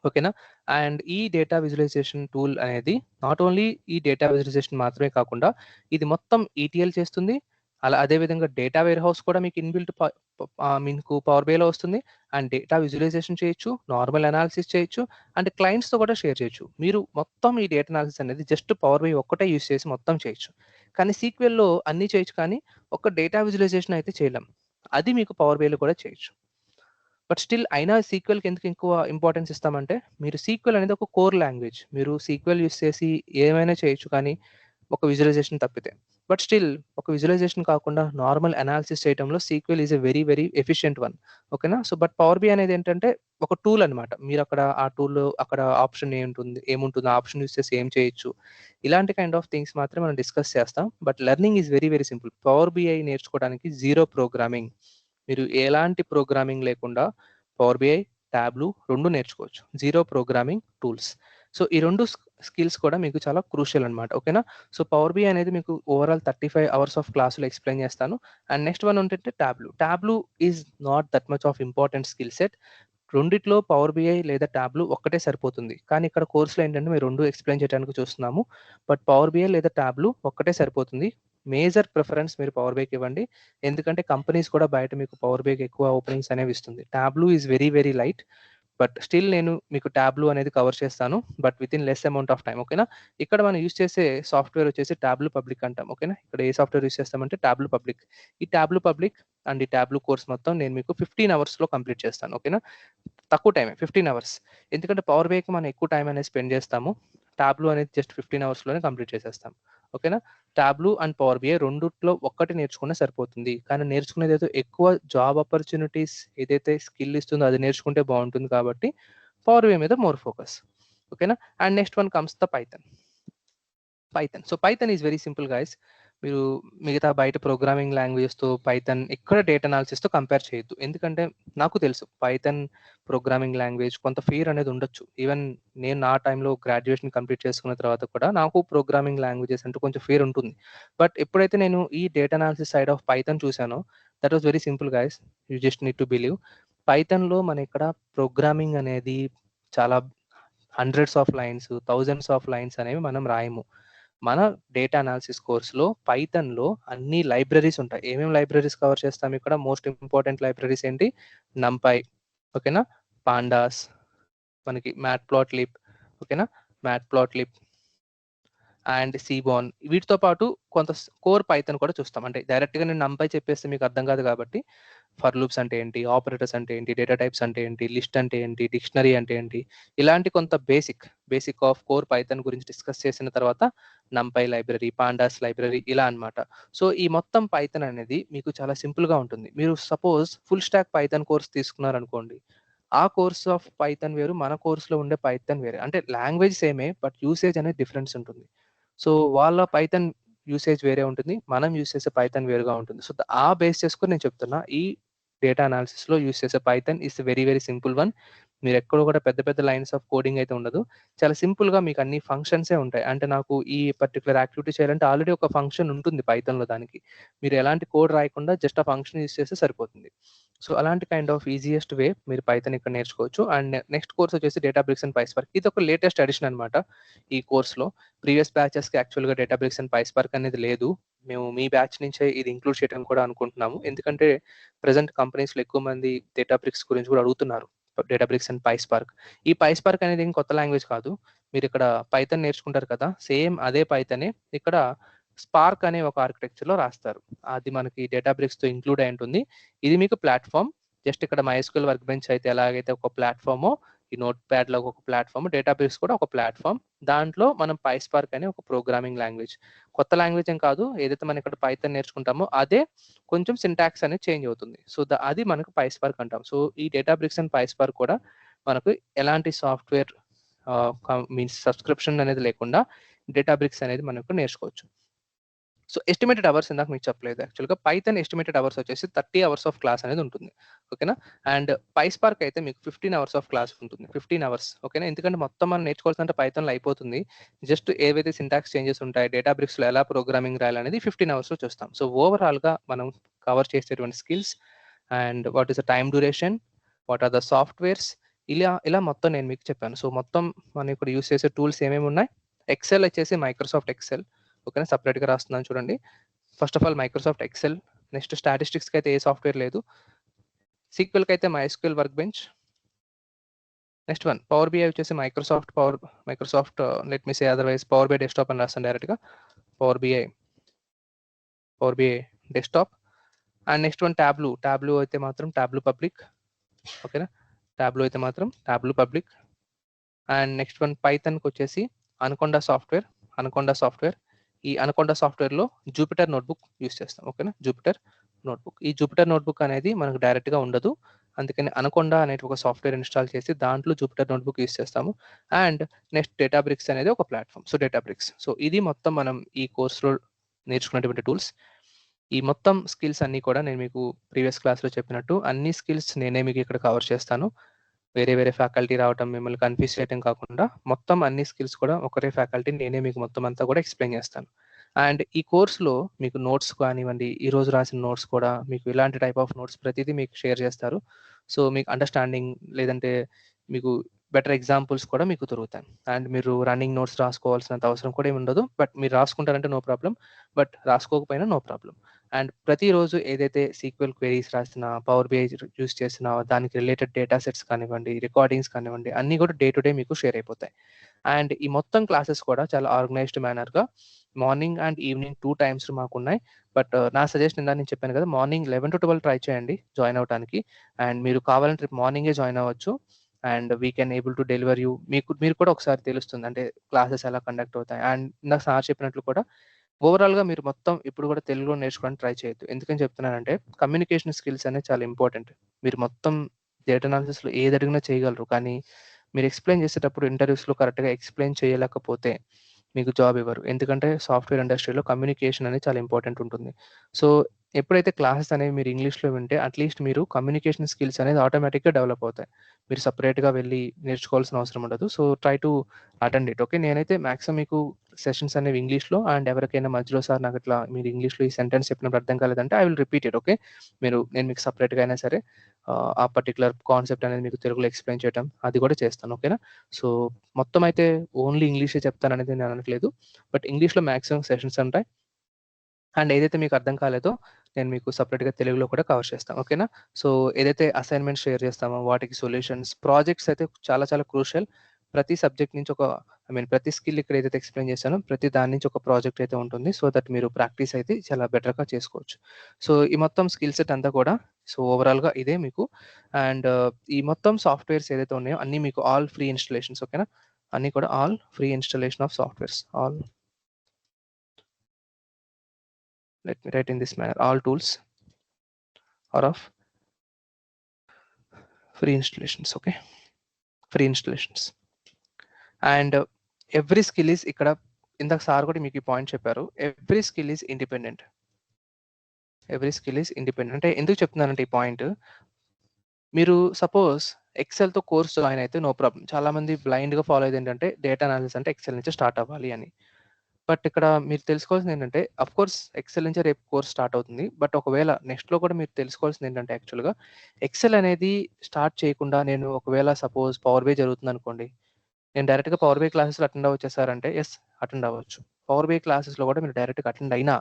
ఓకేనా? అండ్ ఈ డేటా విజువలైజేషన్ టూల్ అనేది నాట్ ఓన్లీ ఈ డేటా విజువలైజేషన్ మాత్రమే కాకుండా ఇది మొత్తం ఈటీఎల్ చేస్తుంది. అదే విధంగా డేటా వేర్ హౌస్ కూడా మీకు ఇన్‌బిల్ట్ మీకు పవర్ బిఐలో వస్తుంది. అండ్ డేటా విజువలైజేషన్ చేయొచ్చు, నార్మల్ అనాలిసిస్ చేయొచ్చు, అండ్ క్లయింట్స్‌తో కూడా షేర్ చేయొచ్చు. మీరు మొత్తం ఈ డేటా అనాలిసిస్ అనేది జస్ట్ పవర్ బిఐ ఒక్కటే యూజ్ చేసి మొత్తం చేయొచ్చు. కానీ సీక్వెల్‌లో అన్నీ చేయొచ్చు, కానీ ఒక్క డేటా విజువలైజేషన్ అయితే చేయలేం. అది మీకు పవర్ బిఐలో కూడా చేయొచ్చు. బట్ స్టిల్ అయినా సీక్వెల్‌కి ఎందుకు ఎక్కువ ఇంపార్టెన్స్ ఇస్తామంటే, మీరు సీక్వెల్ అనేది ఒక కోర్ లాంగ్వేజ్. మీరు సీక్వెల్ యూజ్ చేసి ఏమైనా చేయొచ్చు, కానీ ఒక విజువలైజేషన్ తప్పితే. బట్ స్టిల్ ఒక విజువలైజేషన్ కాకుండా నార్మల్ అనాలిసిస్ చేయడంలో sequel is a very, very efficient one. ఓకేనా? సో, బట్ పవర్ బిఐ అనేది ఏంటంటే ఒక టూల్ అనమాట. మీరు అక్కడ ఆ టూల్‌లో అక్కడ ఆప్షన్ ఏముంటుంది, ఆ ఆప్షన్ యూజ్ చేసి ఏం చేయొచ్చు. ఇలాంటి కైండ్ ఆఫ్ థింగ్స్ మాత్రమే మనం డిస్కస్ చేస్తాం. But learning is very, very simple. Power BI నేర్చుకోవడానికి జీరో ప్రోగ్రామింగ్. మీరు ఎలాంటి ప్రోగ్రామింగ్ లేకుండా పవర్ బిఐ, ట్యాబ్లూ 2 నేర్చుకోవచ్చు. Zero programming tools. సో, ఈ 2 స్కిల్స్ కూడా మీకు చాలా క్రూషియల్ అనమాట. ఓకేనా? సో, పవర్ బిఐ అనేది మీకు ఓవరాల్ 35 అవర్స్ ఆఫ్ క్లాస్‌లో ఎక్స్‌ప్లెయిన్ చేస్తాను. అండ్ నెక్స్ట్ వన్ ఏంటంటే Tableau. Tableau is not that much of important skill set. రెండిట్లో పవర్ బిఐ లేదా ట్యాబ్లూ ఒక్కటే సరిపోతుంది. కానీ ఇక్కడ కోర్స్‌లో ఏంటంటే మేము 2 ఎక్స్‌ప్లెయిన్ చేయడానికి చూస్తున్నాము. బట్ పవర్ బిఐ లేదా ట్యాబ్లూ ఒక్కటే సరిపోతుంది. మేజర్ ప్రిఫరెన్స్ మీరు పవర్ బిఐకి ఇవ్వండి. ఎందుకంటే కంపెనీస్ కూడా బయట మీకు పవర్ బిఐకి ఎక్కువ ఓపెనింగ్స్ అనేవి ఇస్తుంది. Tableau is very, very light. But still నేను మీకు ట్యాబ్లూ అనేది కవర్ చేస్తాను. But within less amount of time. ఓకేనా? ఇక్కడ మనం యూజ్ చేసే సాఫ్ట్‌వేర్ వచ్చేసి ట్యాబ్లూ పబ్లిక్ అంటాం. ఓకేనా? ఇక్కడ ఏ సాఫ్ట్‌వేర్ యూజ్ చేస్తామంటే ట్యాబ్లూ పబ్లిక్. ఈ ట్యాబ్లూ పబ్లిక్ అండ్ ఈ ట్యాబ్లూ కోర్స్ మొత్తం నేను మీకు 15 అవర్స్‌లో కంప్లీట్ చేస్తాను. ఓకేనా? తక్కువ టైమే 15 అవర్స్. ఎందుకంటే పవర్ బిఐకి మనం ఎక్కువ టైం అనేది స్పెండ్ చేస్తాము. ట్యాబ్లూ అనేది జస్ట్ 15 అవర్స్‌లోనే కంప్లీట్ చేసేస్తాం. ఓకేనా? ట్యాబ్లూ అండ్ పవర్ బిఐ రెండిట్లో ఒక్కటి నేర్చుకున్నా సరిపోతుంది. కానీ నేర్చుకునేదేదో ఎక్కువ జాబ్ ఆపర్చునిటీస్ ఏదైతే స్కిల్ ఇస్తుందో అది నేర్చుకుంటే బావుంటుంది కాబట్టి పవర్ బిఐ మీద మోర్ ఫోకస్. ఓకేనా? And next one comes the Python. So, Python is very simple guys. మీరు మిగతా బయట ప్రోగ్రామింగ్ లాంగ్వేజెస్‌తో పైథాన్ ఎక్కడ డేటా అనాలిసిస్‌తో కంపేర్ చేయొద్దు. ఎందుకంటే నాకు తెలుసు పైథాన్ ప్రోగ్రామింగ్ లాంగ్వేజ్ కొంత ఫియర్ అనేది ఉండొచ్చు. ఈవెన్ నేను నా టైంలో గ్రాడ్యుయేషన్ కంప్లీట్ చేసుకున్న తర్వాత కూడా నాకు ప్రోగ్రామింగ్ లాంగ్వేజెస్ అంటే కొంచెం ఫియర్ ఉంటుంది. బట్ ఎప్పుడైతే నేను ఈ data analysis side of Python చూసానో that was very simple guys. You just need to believe. పైథాన్‌లో మన ఇక్కడ ప్రోగ్రామింగ్ అనేది చాలా hundreds of lines, thousands of lines అనేవి మనం రాయము. మన డేటా అనాలిసిస్ కోర్స్‌లో పైథాన్‌లో అన్ని లైబ్రరీస్ ఉంటాయి. ఏమేం లైబ్రరీస్ కవర్ చేస్తాం ఇక్కడ? మోస్ట్ ఇంపార్టెంట్ లైబ్రరీస్ ఏంటి? నంపై, ఓకేనా? పాండాస్, మనకి మ్యాట్‌ప్లాట్‌లిబ్, ఓకేనా? మ్యాట్‌ప్లాట్‌లిబ్ అండ్ సీబాన్ వీటితో పాటు కొంత కోర్ పైథాన్ కూడా చూస్తాం. అంటే డైరెక్ట్‌గా నేను నంపై చెప్పేస్తే మీకు అర్థం కాదు కాబట్టి ఫర్ లూప్స్ అంటే ఏంటి? ఆపరేటర్స్ అంటే ఏంటి? డేటా టైప్స్ అంటే ఏంటి? లిస్ట్ అంటే ఏంటి? డిక్షనరీ అంటే ఏంటి? ఇలాంటి కొంత బేసిక్ ఆఫ్ కోర్ పైథాన్ గురించి డిస్కస్ చేసిన తర్వాత నంపై లైబ్రరీ, పాండాస్ లైబ్రరీ ఇలా అన్నమాట. సో, ఈ మొత్తం పైథాన్ అనేది మీకు చాలా సింపుల్‌గా ఉంటుంది. మీరు suppose full stack Python course తీసుకున్నారనుకోండి. ఆ కోర్స్ ఆఫ్ పైథాన్ వేరు, మన కోర్స్‌లో ఉండే పైథాన్ వేరే. అంటే లాంగ్వేజ్ సేమే బట్ యూసేజ్ అనేది డిఫరెన్స్ ఉంటుంది. సో, వాళ్ళ పైథాన్ యూసేజ్ వేరే ఉంటుంది. మనం యూజ్ చేసే పైథాన్ వేరుగా ఉంటుంది. సో, ఆ బేస్ చేసుకొని నేను చెప్తున్నా. ఈ డేటా అనాలిసిస్‌లో యూజ్ చేసే Python is very, very simple one. మీరెక్కడ కూడా పెద్ద పెద్ద లైన్స్ ఆఫ్ కోడింగ్ అయితే ఉండదు. చాలా సింపుల్‌గా మీకు అన్ని ఫంక్షన్సే ఉంటాయి. అంటే నాకు ఈ పర్టిక్యులర్ యాక్టివిటీ చేయాలంటే ఆల్రెడీ ఒక ఫంక్షన్ ఉంటుంది పైథాన్‌లో దానికి. మీరు ఎలాంటి కోడ్ రాయకుండా జస్ట్ ఆ ఫంక్షన్ యూజ్ చేస్తే సరిపోతుంది. సో, అలాంటి కైండ్ ఆఫ్ ఈజియెస్ట్ వే మీరు పైథాన్ ఇక్కడ నేర్చుకోవచ్చు. అండ్ నెక్స్ట్ కోర్స్ వచ్చేసి డేటాబ్రిక్స్ అండ్ పైస్పార్క్. ఇదొక లేటెస్ట్ అడిషన్ అనమాట ఈ కోర్స్‌లో. ప్రీవియస్ బ్యాచెస్‌కి యాక్చువల్‌గా డేటాబ్రిక్స్ అండ్ పైస్పార్క్ అనేది లేదు. మేము మీ బ్యాచ్ నుంచే ఇది ఇంక్లూడ్ చేయడం కూడా అనుకుంటున్నాము. ఎందుకంటే ప్రెజెంట్ కంపెనీస్‌లో ఎక్కువ మంది డేటాబ్రిక్స్ గురించి కూడా అడుగుతున్నారు. డేటాబ్రిక్స్ అండ్ పైస్పార్క్. ఈ పైస్పార్క్ అనేది ఏం కొత్త లాంగ్వేజ్ కాదు. మీరిక్కడ పైథాన్ నేర్చుకుంటారు కదా! సేమ్ అదే పైథానే ఇక్కడ స్పార్క్ అనే ఒక ఆర్కిటెక్చర్‌లో రాస్తారు. అది మనకి డేటాబ్రిక్స్‌తో ఇంక్లూడ్ అయి ఉంటుంది. ఇది మీకు ప్లాట్‌ఫార్మ్. జస్ట్ ఇక్కడ మైఎస్‌క్యూఎల్ వర్క్ బెంచ్ అయితే ఎలాగైతే ఒక ప్లాట్‌ఫార్మో ఈ నోట్ ప్యాడ్లో ఒక ప్లాట్ఫామ్, డేటాబేస్ కూడా ఒక ప్లాట్ఫామ్. దాంట్లో మనం పైస్పార్క్ అనే ఒక ప్రోగ్రామింగ్ లాంగ్వేజ్, కొత్త లాంగ్వేజ్ ఏం కాదు, ఏదైతే మనం ఇక్కడ పైథాన్ నేర్చుకుంటామో అదే కొంచెం సింటాక్స్ అనేది చేంజ్ అవుతుంది. సో అది మనకు పైస్పార్క్ అంటాం. సో ఈ డేటాబ్రిక్స్ అండ్ పైస్పార్క్ కూడా మనకు ఎలాంటి సాఫ్ట్వేర్ మీన్స్ సబ్స్క్రిప్షన్ అనేది లేకుండా డేటాబ్రిక్స్ అనేది మనకు నేర్చుకోవచ్చు. సో ఎస్టిమేటెడ్ అవర్స్ ఇందాక మీకు చెప్పలేదు. యాక్చువల్గా పైథాన్ ఎస్టిమేటెడ్ అవర్స్ వచ్చేసి 30 అవర్స్ ఆఫ్ క్లాస్ అనేది ఉంటుంది. ఓకేనా. అండ్ పైస్పార్క్ అయితే మీకు 15 అవర్స్ ఆఫ్ క్లాస్ ఉంటుంది. 15 అవర్స్. ఓకేనా. ఎందుకంటే మొత్తం మనం నేర్చుకోవాల్సిందంటే పైథాన్లో అయిపోతుంది. జస్ట్ ఏవైతే సింటాక్స్ చేంజెస్ ఉంటాయి, డేటాబ్రిక్స్లో ఎలా ప్రోగ్రామింగ్ రాయాలనేది 15 అవర్స్లో చూస్తాం. సో ఓవరాల్గా మనం కవర్ చేసేటువంటి skills and what is the time duration, what are the softwares, ఇలా మొత్తం నేను మీకు చెప్పాను. సో మొత్తం మనం ఇక్కడ యూస్ చేసే టూల్స్ ఏమేమి ఉన్నాయి. ఎక్సెల్ వచ్చేసి మైక్రోసాఫ్ట్ ఎక్సెల్. ఓకేనా. సపరేట్గా రాస్తున్నాను చూడండి. First of all Microsoft Excel. Next స్టాటిస్టిక్స్కి అయితే ఏ సాఫ్ట్వేర్ లేదు. సీక్వెల్కి అయితే MySQL workbench. Next one Power BI వచ్చేసి Microsoft let me say otherwise Power BI desktop అని రాస్తాను డైరెక్ట్గా. Power BI desktop. And next one Tableau అయితే మాత్రం ట్యాబ్లూ పబ్లిక్. ఓకేనా. ట్యాబ్లూ అయితే మాత్రం Tableau public. And next one పైథాన్కి వచ్చేసి అనకొండా సాఫ్ట్వేర్. ఈ అనకొండా సాఫ్ట్వేర్లో జూపిటర్ నోట్బుక్ యూస్ చేస్తాం. ఓకేనా. Jupyter notebook. ఈ జూపిటర్ నోట్బుక్ అనేది మనకు డైరెక్ట్గా ఉండదు. అందుకని అనకొండా అనే ఒక సాఫ్ట్వేర్ ఇన్స్టాల్ చేసి దాంట్లో జూపిటర్ నోట్బుక్ యూస్ చేస్తాము. అండ్ నెక్స్ట్ డేటాబ్రిక్స్ అనేది ఒక ప్లాట్ఫామ్. సో డేటాబ్రిక్స్. సో ఇది మొత్తం మనం ఈ కోర్సులో నేర్చుకున్నటువంటి టూల్స్. ఈ మొత్తం స్కిల్స్ అన్నీ కూడా నేను మీకు ప్రీవియస్ క్లాస్లో చెప్పినట్టు అన్ని స్కిల్స్ నేనే మీకు ఇక్కడ కవర్ చేస్తాను. వేరే ఫ్యాకల్టీ రావటం, మిమ్మల్ని కన్ఫ్యూజ్ చేయడం కాకుండా మొత్తం అన్ని స్కిల్స్ కూడా ఒకరే ఫ్యాకల్టీ నేనే మీకు మొత్తం అంతా కూడా ఎక్స్ప్లెయిన్ చేస్తాను. అండ్ ఈ కోర్సులో మీకు నోట్స్ కానివ్వండి, ఈ రోజు రాసిన నోట్స్ కూడా మీకు ఇలాంటి టైప్ ఆఫ్ నోట్స్ ప్రతిదీ మీకు షేర్ చేస్తారు. సో మీకు అండర్స్టాండింగ్ లేదంటే మీకు బెటర్ ఎగ్జాంపుల్స్ కూడా మీకు దొరుకుతాయి. అండ్ మీరు రన్నింగ్ నోట్స్ రాసుకోవాల్సినంత అవసరం కూడా ఏమి ఉండదు. బట్ మీరు రాసుకుంటారంటే నో ప్రాబ్లం, బట్ రాసుకోకపోయినా నో ప్రాబ్లం. అండ్ ప్రతిరోజు ఏదైతే సీక్వెల్ క్వెరీస్ రాసినా, పవర్ బిఐ యూస్ చేసినా, దానికి రిలేటెడ్ డేటా సెట్స్ కానివ్వండి, రికార్డింగ్స్ కానివ్వండి, అన్నీ కూడా డే టు డే మీకు షేర్ అయిపోతాయి. అండ్ ఈ మొత్తం క్లాసెస్ కూడా చాలా ఆర్గనైజ్డ్ మేనర్గా మార్నింగ్ అండ్ ఈవినింగ్ 2 టైమ్స్ మాకున్నాయి. బట్ నా సజెషన్ ఇందాక నేను చెప్పాను కదా, మార్నింగ్ 11 to 12 ట్రై చేయండి జాయిన్ అవ్వడానికి. అండ్ మీరు కావాలంటే రేపు మార్నింగే జాయిన్ అవ్వచ్చు. And we can able to deliver you. మీరు కూడా ఒకసారి తెలుస్తుంది అంటే క్లాసెస్ ఎలా కండక్ట్ అవుతాయి. అండ్ ఇందాక సార్ చెప్పినట్లు కూడా ఓవరాల్‌గా మీరు మొత్తం ఇప్పుడు కూడా తెలుగులో నేర్చుకోవడానికి ట్రై చేయొద్దు. ఎందుకని చెప్తున్నానంటే కమ్యూనికేషన్ స్కిల్స్ అనేది చాలా ఇంపార్టెంట్. మీరు మొత్తం డేటా అనాలిసిస్‌లో ఏది అడిగినా చేయగలరు. కానీ మీరు ఎక్స్‌ప్లెయిన్ చేసేటప్పుడు ఇంటర్వ్యూస్‌లో కరెక్ట్‌గా ఎక్స్‌ప్లెయిన్ చేయలేకపోతే మీకు జాబ్ ఇవ్వరు. ఎందుకంటే సాఫ్ట్‌వేర్ ఇండస్ట్రీలో కమ్యూనికేషన్ అనేది చాలా ఇంపార్టెంట్ ఉంటుంది. సో ఎప్పుడైతే క్లాసెస్ అనేవి మీరు ఇంగ్లీష్‌లో వింటే అట్‌లీస్ట్ మీరు కమ్యూనికేషన్ స్కిల్స్ అనేది ఆటోమేటిక్‌గా డెవలప్ అవుతాయి. మీరు సెపరేట్‌గా వెళ్లి నేర్చుకోవాల్సిన అవసరం ఉండదు. So try to attend it. Okay. నేనైతే మాక్సిమం మీకు సెషన్స్ అనేవి ఇంగ్లీష్‌లో, అండ్ ఎవరికైనా మధ్యలో సార్ నాకు ఇట్లా మీరు ఇంగ్లీష్‌లో ఈ సెంటెన్స్ చెప్పినప్పుడు అర్థం కాలేదంటే I will repeat it. Okay. నేను మీకు సెపరేట్‌గా అయినా సరే ఆ పర్టిక్యులర్ కాన్సెప్ట్ అనేది మీకు తెలుగులో ఎక్స్‌ప్లెయిన్ చేయటం అది కూడా చేస్తాను. ఓకేనా. సో మొత్తం అయితే ఓన్లీ ఇంగ్లీషే చెప్తాననేది నేను అనట్లేదు. బట్ ఇంగ్లీష్‌లో మాక్సిమం సెషన్స్ ఉంటాయి. అండ్ ఏదైతే మీకు అర్థం కాలేదో నేను మీకు సెపరేట్‌గా తెలుగులో కూడా కవర్ చేస్తాను. ఓకేనా. సో ఏదైతే అసైన్‌మెంట్స్ షేర్ చేస్తామో వాటికి సొల్యూషన్స్, ప్రాజెక్ట్స్ అయితే చాలా చాలా క్రూషియల్. ప్రతి సబ్జెక్ట్ నుంచి ప్రతి స్కిల్ ఇక్కడ ఏదైతే ఎక్స్‌ప్లెయిన్ చేశానో ప్రతి దాని నుంచి ఒక ప్రాజెక్ట్ అయితే ఉంటుంది. సో దట్ మీరు ప్రాక్టీస్ అయితే చాలా బెటర్‌గా చేసుకోవచ్చు. సో ఈ మొత్తం స్కిల్ సెట్ అంతా కూడా సో ఓవరాల్‌గా ఇదే మీకు. అండ్ ఈ మొత్తం సాఫ్ట్‌వేర్స్ ఏదైతే ఉన్నాయో అన్నీ మీకు ఆల్ ఫ్రీ ఇన్‌స్టాలేషన్స్. ఓకేనా. అన్నీ కూడా all free installation of softwares. Let me write in this manner. All tools are of free installations. Okay. Free installations. And every skill is ఇక్కడ ఇందాక సార్ కూడా మీకు ఈ పాయింట్ చెప్పారు. Every skill is independent. అంటే ఎందుకు చెప్తున్నానంటే ఈ పాయింట్, మీరు సపోజ్ ఎక్సెల్‌తో కోర్స్ జాయిన్ అయితే నో ప్రాబ్లమ్. చాలా మంది బ్లైండ్‌గా ఫాలో అయ్యేది ఏంటంటే డేటా అనాలిసిస్ అంటే ఎక్సెల్ నుంచి స్టార్ట్ అవ్వాలి అని. బట్ ఇక్కడ మీరు తెలుసుకోవాల్సింది ఏంటంటే అఫ్‌కోర్స్ ఎక్సెల్ నుంచే రేపు కోర్స్ స్టార్ట్ అవుతుంది. బట్ ఒకవేళ నెక్స్ట్‌లో కూడా మీరు తెలుసుకోవాల్సింది ఏంటంటే యాక్చువల్‌గా ఎక్సెల్ అనేది స్టార్ట్ చేయకుండా నేను ఒకవేళ సపోజ్ పవర్ బిఐ జరుగుతుందనుకోండి. నేను డైరెక్ట్‌గా పవర్ బిఐ క్లాసెస్‌లో అటెండ్ అవ్వచ్చా సార్ అంటే అటెండ్ అవ్వచ్చు. పవర్ బిఐ క్లాసెస్‌లో కూడా మీరు డైరెక్ట్‌గా అటెండ్ అయినా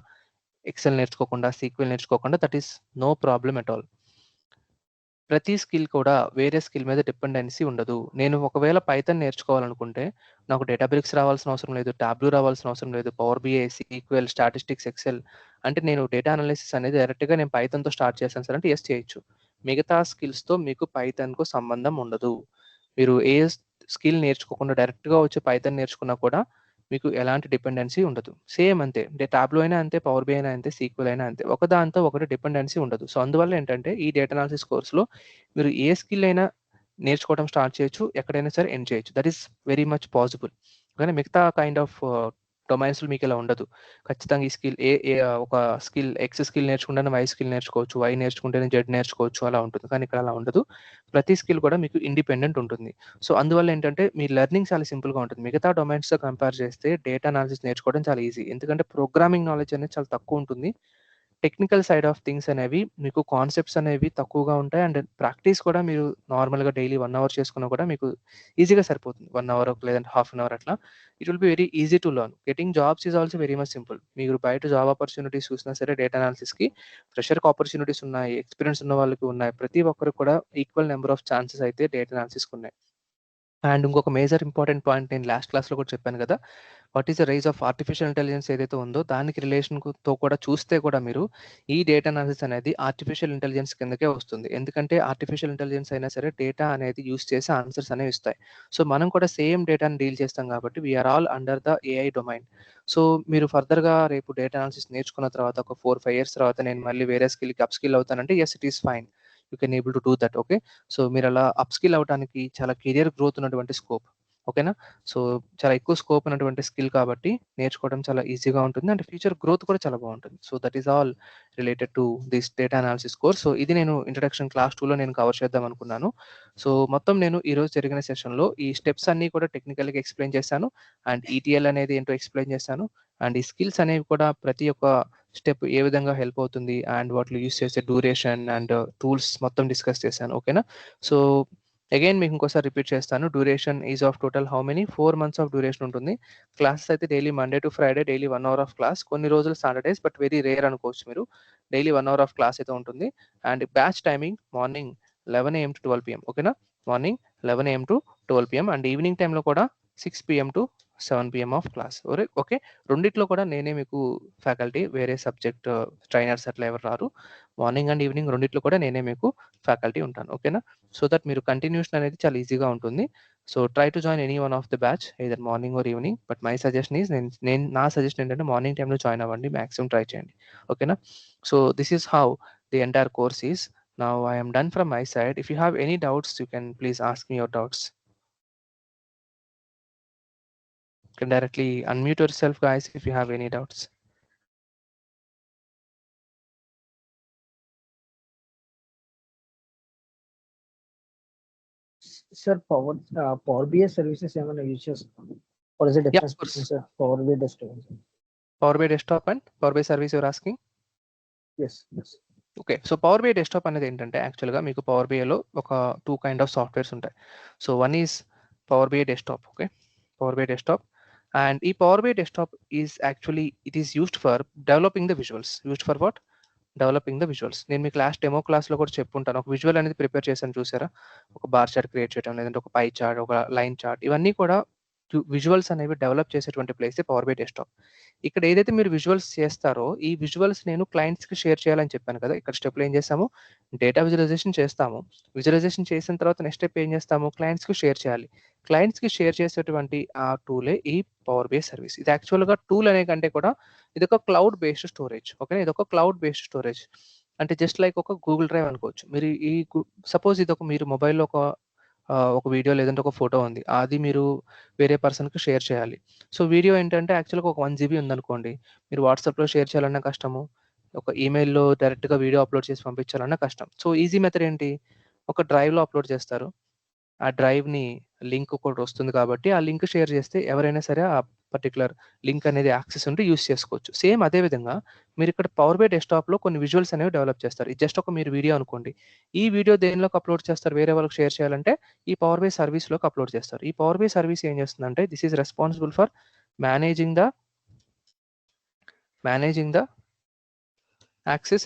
ఎక్సెల్ నేర్చుకోకుండా, సీక్వెల్ నేర్చుకోకుండా that is no problem at all. ప్రతి స్కిల్ కూడా వేరే స్కిల్ మీద డిపెండెన్సీ ఉండదు. నేను ఒకవేళ పైథాన్ నేర్చుకోవాలనుకుంటే నాకు డేటాబ్రిక్స్ రావాల్సిన అవసరం లేదు, టాబ్లూ రావాల్సిన అవసరం లేదు, power BI, SQL, statistics, Excel అంటే నేను డేటా అనాలిసిస్ అనేది డైరెక్ట్‌గా నేను పైథాన్‌తో స్టార్ట్ చేశాను సార్ అంటే చేయొచ్చు. మిగతా స్కిల్స్‌తో మీకు పైథాన్‌కు సంబంధం ఉండదు. మీరు ఏ స్కిల్ నేర్చుకోకుండా డైరెక్ట్‌గా వచ్చి పైథాన్ నేర్చుకున్నా కూడా మీకు ఎలాంటి డిపెండెన్సీ ఉండదు. సేమ్ అంతే. అంటే టాబ్లూ అయినా అంతే, పవర్ బిఐ అయినా అంతే, సీక్వెల్ అయినా అంతే. ఒకదాంతో ఒకటి డిపెండెన్సీ ఉండదు. సో, అందువల్ల ఏంటంటే ఈ డేటా అనాలిసిస్ కోర్స్‌లో మీరు ఏ స్కిల్ అయినా నేర్చుకోవడం స్టార్ట్ చేయొచ్చు. ఎక్కడైనా సరే ఎండ్ చేయొచ్చు. That is very much possible. కానీ మిగతా కైండ్ ఆఫ్ డొమైన్స్‌లో మీకిలా ఉండదు. ఖచ్చితంగా ఈ స్కిల్ ఒక స్కిల్ ఎక్స్ స్కిల్ నేర్చుకుంటేనే వై స్కిల్ నేర్చుకోవచ్చు. వై నేర్చుకుంటేనే జెడ్ నేర్చుకోవచ్చు అలా ఉంటుంది. కానీ ఇక్కడ అలా ఉండదు. ప్రతి స్కిల్ కూడా మీకు ఇండిపెండెంట్ ఉంటుంది. సో, అందువల్ల ఏంటంటే మీ లెర్నింగ్ చాలా సింపుల్‌గా ఉంటుంది. మిగతా డొమైన్స్‌తో కంపేర్ చేస్తే డేటా అనాలిసిస్ నేర్చుకోవడం చాలా ఈజీ. ఎందుకంటే ప్రోగ్రామింగ్ నాలెడ్జ్ అనేది చాలా తక్కువుంటుంది. టెక్నికల్ సైడ్ ఆఫ్ థింగ్స్ అనేవి మీకు కాన్సెప్ట్స్ అనేవి తక్కువగా ఉంటాయి. అండ్ ప్రాక్టీస్ కూడా మీరు నార్మల్‌గా డైలీ 1 అవర్ చేసుకున్నా కూడా మీకు ఈజీగా సరిపోతుంది. 1 అవర్ లేదంటే హాఫ్ అన్ అవర్ అట్లా. It will be very easy to learn. Getting jobs is also very much simple. మీరు బయట జాబ్ ఆపర్చునిటీస్ చూసినా సరే డేటా అనాలిసిస్‌కి ఫ్రెషర్‌కి ఆపర్చునిటీస్ ఉన్నాయి. ఎక్స్‌పీరియన్స్ ఉన్న వాళ్ళకి ఉన్నాయి. ప్రతి ఒక్కరికి కూడా ఈక్వల్ నంబర్ ఆఫ్ ఛాన్సెస్ అయితే డేటా అనాలిసిస్‌కి ఉన్నాయి. అండ్ ఇంకొక మేజర్ ఇంపార్టెంట్ పాయింట్ నేను లాస్ట్ క్లాస్‌లో కూడా చెప్పాను కదా! What is the rise of artificial intelligence ఏదైతే ఉందో దానికి రిలేషన్‌తో కూడా చూస్తే కూడా మీరు ఈ డేటా అనాలిసిస్ అనేది ఆర్టిఫిషియల్ ఇంటెలిజెన్స్ కిందకే వస్తుంది. ఎందుకంటే ఆర్టిఫిషియల్ ఇంటెలిజెన్స్ అయినా సరే డేటా అనేది యూజ్ చేసి ఆన్సర్స్ అనేవి ఇస్తాయి. సో, మనం కూడా సేమ్ డేటాని డీల్ చేస్తాం కాబట్టి we are all under the AI domain. So, మీరు ఫర్దర్‌గా రేపు డేటా అనాలిసిస్ నేర్చుకున్న తర్వాత ఒక 4, 5 ఇయర్స్ తర్వాత నేను మళ్ళీ వేరే స్కిల్‌కి అప్ స్కిల్ అవుతానంటే yes it is fine. You can able to do that. Okay. So, మీరలా అప్ స్కిల్ అవ్వటానికి చాలా కెరియర్ గ్రోత్ ఉన్నటువంటి స్కోప్. ఓకేనా? సో, చాలా ఎక్కువ స్కోప్ ఉన్నటువంటి స్కిల్ కాబట్టి నేర్చుకోవడం చాలా ఈజీగా ఉంటుంది. అండ్ ఫ్యూచర్ గ్రోత్ కూడా చాలా బావుంటుంది. So, that is all related to this data analysis course. So, ఇది నేను ఇంట్రడక్షన్ క్లాస్ 2లో నేను కవర్ చేద్దాం అనుకున్నాను. సో, మొత్తం నేను ఈరోజు జరిగిన సెషన్‌లో ఈ స్టెప్స్ అన్నీ కూడా టెక్నికల్‌గా ఎక్స్‌ప్లెయిన్ చేశాను. అండ్ ఈటీఎల్ అనేది ఏంటో ఎక్స్‌ప్లెయిన్ చేశాను. అండ్ ఈ స్కిల్స్ అనేవి కూడా ప్రతి ఒక్క స్టెప్ ఏ విధంగా హెల్ప్ అవుతుంది అండ్ వాటిలో యూజ్ చేసే డ్యూరేషన్ అండ్ టూల్స్ మొత్తం డిస్కస్ చేశాను. ఓకేనా? సో, అగైన్ మీకు ఇంకోసారి రిపీట్ చేస్తాను. Duration is of total how many 4 months of duration ఉంటుంది. క్లాసెస్ అయితే daily Monday to Friday daily 1 hour of class. కొన్ని రోజులు సాటర్‌డేస్ బట్ వెరీ రేర్ అనుకోవచ్చు మీరు. డైలీ 1 అవర్ ఆఫ్ క్లాస్ అయితే ఉంటుంది. And batch timing morning 11 AM to 12 PM. ఓకేనా? Morning 11 AM to 12 PM and evening టైమ్‌లో కూడా 6 PM to 7 PM of class. Okay. రెండిట్లో కూడా నేనే మీకు ఫ్యాకల్టీ. వేరే సబ్జెక్ట్ ట్రైనర్స్ అట్లా ఎవరు రారు. మార్నింగ్ అండ్ ఈవినింగ్ రెండిట్లో కూడా నేనే మీకు ఫ్యాకల్టీ ఉంటాను. ఓకేనా? సో దట్ మీరు కంటిన్యూషన్ అనేది చాలా ఈజీగా ఉంటుంది. So try to join any one of the batch either morning or evening. But my suggestion is నా సజెషన్ ఏంటంటే మార్నింగ్ టైమ్‌లో జాయిన్ అవ్వండి. మాక్సిమం ట్రై చేయండి. ఓకేనా? So this is how the entire course is. Now I am done from my side. If you have any doubts you can please ask me your doubts. You can directly unmute yourself, guys, if you have any doubts. Sir, Power BI services ఏమైనా use చేస్తాం? What is the Yeah, difference of course. between sir Power BI desktop? Power BI desktop and Power BI service you're asking? Yes, yes. Okay. So power BI desktop అనేది ఏంటంటే యాక్చువల్‌గా మీకు Power బిఐలో ఒక 2 kind of softwares ఉంటాయి. So one is Power BI desktop. Okay. Power BI desktop and ఈ power BI desktop is actually it is used for developing the visuals. Used for what? Developing the visuals. నేను మీకు last demo క్లాస్‌లో కూడా చెప్పుంటాను. ఒక visual అనేది prepare చేశాను చూసారా? ఒక బార్ చార్ట్ క్రియేట్ చేయడం, లేదంటే ఒక పై చార్ట్, ఒక లైన్ చార్ట్ ఇవన్నీ కూడా విజువల్స్ అనేవి డెవలప్ చేసేటువంటి ప్లేసే పవర్ బిఐ డెస్క్‌టాప్. ఇక్కడ ఏదైతే మీరు విజువల్స్ చేస్తారో, ఈ విజువల్స్ నేను క్లయింట్స్‌కి షేర్ చేయాలని చెప్పాను కదా! ఇక్కడ స్టెప్‌లో ఏం చేసాము? డేటా విజువలైజేషన్ చేస్తాము. విజువలైజేషన్ చేసిన తర్వాత నెక్స్ట్ స్టెప్ ఏం చేస్తాము? క్లయింట్స్‌కి షేర్ చేయాలి. క్లయింట్స్‌కి షేర్ చేసేటువంటి ఆ టూలే ఈ పవర్ బిఐ సర్వీస్. ఇది యాక్చువల్‌గా టూల్ అనే కంటే కూడా ఇదొక క్లౌడ్ బేస్డ్ స్టోరేజ్. ఓకేనా? ఇదొక క్లౌడ్ బేస్డ్ స్టోరేజ్. అంటే జస్ట్ లైక్ ఒక గూగుల్ డ్రైవ్ అనుకోవచ్చు. మీరు ఈ సపోజ్ ఇదొక మీరు మొబైల్‌లో ఒక వీడియో లేదంటే ఒక ఫోటో ఉంది. అది మీరు వేరే పర్సన్‌కి షేర్ చేయాలి. సో, వీడియో ఏంటంటే యాక్చువల్‌గా ఒక 1 జీబీ ఉందనుకోండి. మీరు వాట్సాప్‌లో షేర్ చేయాలన్నా కష్టము. ఒక ఈమెయిల్‌లో డైరెక్ట్‌గా వీడియో అప్‌లోడ్ చేసి పంపించాలన్నా కష్టం. సో, ఈజీ మెథడ్ ఏంటి? ఒక డ్రైవ్‌లో అప్‌లోడ్ చేస్తారు. ఆ డ్రైవ్‌ని లింక్ ఒకటొస్తుంది కాబట్టి, ఆ లింక్ షేర్ చేస్తే ఎవరైనా సరే ఆ పర్టిక్యులర్ లింక్ అనేది యాక్సెస్ ఉంటే యూజ్ చేసుకోవచ్చు. సేమ్ అదే విధంగా మీరిక్కడ పవర్ బిఐ డెస్క్‌టాప్‌లో కొన్ని విజువల్స్ అనేవి డెవలప్ చేస్తారు. ఇది జస్ట్ ఒక మీరు వీడియో అనుకోండి. ఈ వీడియో దేనిలోకి అప్‌లోడ్ చేస్తారు వేరే వాళ్ళకి షేర్ చేయాలంటే, ఈ పవర్ బిఐ సర్వీస్‌లోకి అప్‌లోడ్ చేస్తారు. ఈ పవర్ బిఐ సర్వీస్ ఏం చేస్తుందంటే, this is responsible for managing the managing the access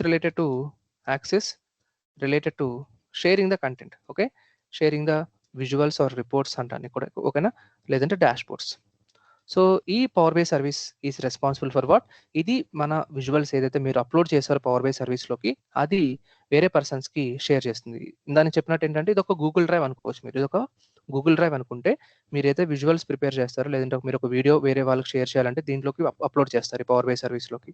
related to sharing the content. Okay. Sharing the visuals or reports అంటాన్ని కూడా ఓకేనా? లేదంటే డాష్‌బోర్డ్స్. సో, ఈ power BI service is responsible for what? ఇది మన visuals ఏదైతే మీరు అప్‌లోడ్ చేసారో పవర్ బిఐ సర్వీస్‌లోకి అది వేరే పర్సన్స్‌కి షేర్ చేస్తుంది. ఇందాక నేను చెప్పినట్టు ఏంటంటే ఇదొక గూగుల్ డ్రైవ్ అనుకోవచ్చు మీరు. ఇదొక గూగుల్ డ్రైవ్ అనుకుంటే మీరైతే విజువల్స్ ప్రిపేర్ చేస్తారో లేదంటే మీరు ఒక వీడియో వేరే వాళ్ళకి షేర్ చేయాలంటే దీంట్లోకి అప్లోడ్ చేస్తారు ఈ పవర్ బై సర్వీస్లోకి.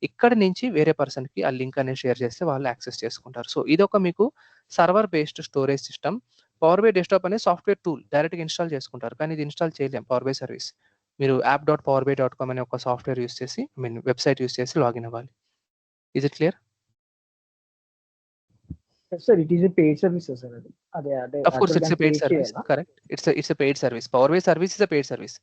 ఇక్కడ నుంచి వేరే పర్సన్కి ఆ లింక్ అనేది షేర్ చేస్తే వాళ్ళు యాక్సెస్ చేసుకుంటారు. సో ఇదొక మీకు server based storage system. Power BI desktop అనేది సాఫ్ట్వేర్ టూల్ డైరెక్ట్గా ఇన్స్టాల్ చేసుకుంటారు, కానీ ఇది ఇన్స్టాల్ చేయలేం పవర్ బై సర్వీస్. మీరు app.powerbay.com అనే ఒక సాఫ్ట్వేర్ యూస్ చేసి వెబ్సైట్ యూస్ చేసి లాగిన్ అవ్వాలి. Is it clear? Sir it is a paid service sir అది. అదే అదే Of course, it's a paid service. Correct. It's a paid service. Power BI service is a paid service.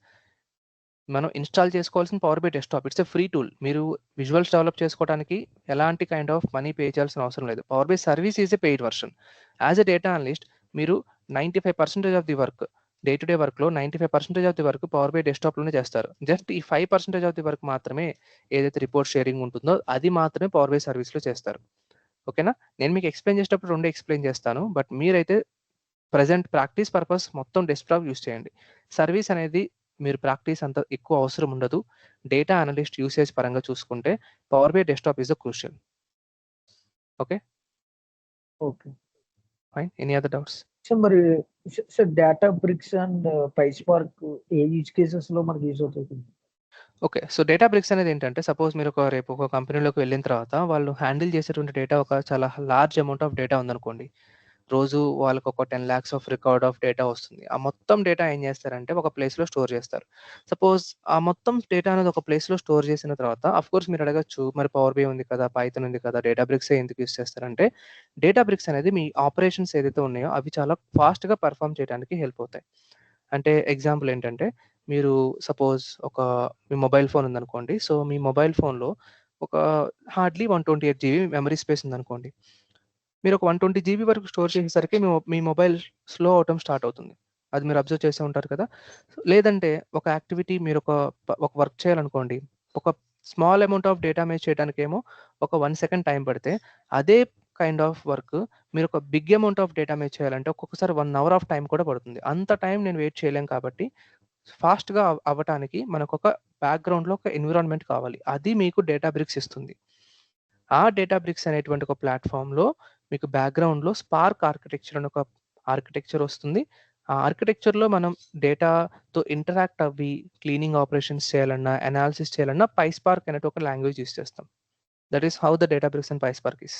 మనం install చేసుకోవాల్సిన Power BI desktop it's a free tool. మీరు visuals develop చేసుకోవడానికి ఎలాంటి kind of money pay చేయాల్సిన అవసరం లేదు. Power BI service is a paid version. As a data analyst మీరు 95% of the work day to day వర్క్లో 95% of the work Power BI డెస్క్టాప్లోనే చేస్తారు. జస్ట్ ఈ 5% ఆఫ్ ది వర్క్ మాత్రమే ఏదైతే రిపోర్ట్ షేరింగ్ ఉంటుందో అది మాత్రమే పవర్ బై సర్వీస్లో చేస్తారు. ఓకేనా? నేను మీకు ఎక్స్ప్లెయిన్ చేసేటప్పుడు రెండు ఎక్స్ప్లెయిన్ చేస్తాను, బట్ మీరైతే ప్రజెంట్ ప్రాక్టీస్ పర్పస్ మొత్తం డెస్క్టాప్ యూస్ చేయండి. సర్వీస్ అనేది మీరు ప్రాక్టీస్ అంత ఎక్కువ అవసరం ఉండదు. డేటా అనలిస్ట్ యూసేజ్ పరంగా చూసుకుంటే Power BI desktop is the crucial. Okay okay fine. Any other doubts? Sir మరి sir Databricks and PySpark ఏ యూజ్ కేసెస్ లో మనకి యూజ్ అవుతుంది? ఓకే. సో డేటా బ్రిక్స్ అనేది ఏంటంటే సపోజ్ మీరు రేపు ఒక కంపెనీలోకి వెళ్ళిన తర్వాత వాళ్ళు హ్యాండిల్ చేసేటువంటి డేటా ఒక చాలా లార్జ్ అమౌంట్ ఆఫ్ డేటా ఉందనుకోండి. రోజు వాళ్ళకి ఒక 10 lakhs of record of data వస్తుంది. ఆ మొత్తం డేటా ఏం చేస్తారంటే ఒక ప్లేస్లో స్టోర్ చేస్తారు. సపోజ్ ఆ మొత్తం డేటా అనేది ఒక ప్లేస్లో స్టోర్ చేసిన తర్వాత అఫ్కోర్స్ మీరు అడగచ్చు, మరి పవర్ బై ఉంది కదా, పైథాన్ ఉంది కదా, డేటా బ్రిక్స్ ఎందుకు యూస్ చేస్తారంటే డేటా బ్రిక్స్ అనేది మీ ఆపరేషన్స్ ఏదైతే ఉన్నాయో అవి చాలా ఫాస్ట్గా పర్ఫామ్ చేయడానికి హెల్ప్ అవుతాయి. అంటే ఎగ్జాంపుల్ ఏంటంటే మీరు సపోజ్ మీ మొబైల్ ఫోన్ ఉందనుకోండి. సో మీ మొబైల్ ఫోన్లో ఒక హార్డ్లీ 128 GB మెమరీ స్పేస్ ఉందనుకోండి. మీరు ఒక 120 GB వరకు స్టోర్ చేసేసరికి మీ మొబైల్ స్లో అవటం స్టార్ట్ అవుతుంది. అది మీరు అబ్జర్వ్ చేసే ఉంటారు కదా. లేదంటే ఒక యాక్టివిటీ మీరు ఒక వర్క్ చేయాలనుకోండి. ఒక small amount of data manage చేయడానికేమో ఒక 1 సెకండ్ టైం పడితే, అదే కైండ్ ఆఫ్ వర్క్ మీరు ఒక big amount of data manage చేయాలంటే ఒక్కొక్కసారి 1 అవర్ ఆఫ్ టైం కూడా పడుతుంది. అంత టైం నేను వెయిట్ చేయలేం కాబట్టి ఫాస్ట్‌గా అవ్వటానికి మనకొక బ్యాక్‌గ్రౌండ్‌లో ఒక ఎన్విరాన్మెంట్ కావాలి. అది మీకు డేటా బ్రిక్స్ ఇస్తుంది. ఆ డేటా బ్రిక్స్ అనేటువంటి ఒక ప్లాట్‌ఫార్మ్‌లో మీకు బ్యాక్‌గ్రౌండ్‌లో స్పార్క్ ఆర్కిటెక్చర్ అని ఒక ఆర్కిటెక్చర్ వస్తుంది. ఆ ఆర్కిటెక్చర్‌లో మనం డేటాతో ఇంటరాక్ట్ అవ్వి క్లీనింగ్ ఆపరేషన్స్ చేయాలన్నా, అనాలిసిస్ చేయాలన్నా పైస్పార్క్ అనేటి ఒక లాంగ్వేజ్ యూజ్ చేస్తాం. That is how the Databricks and PySpark is.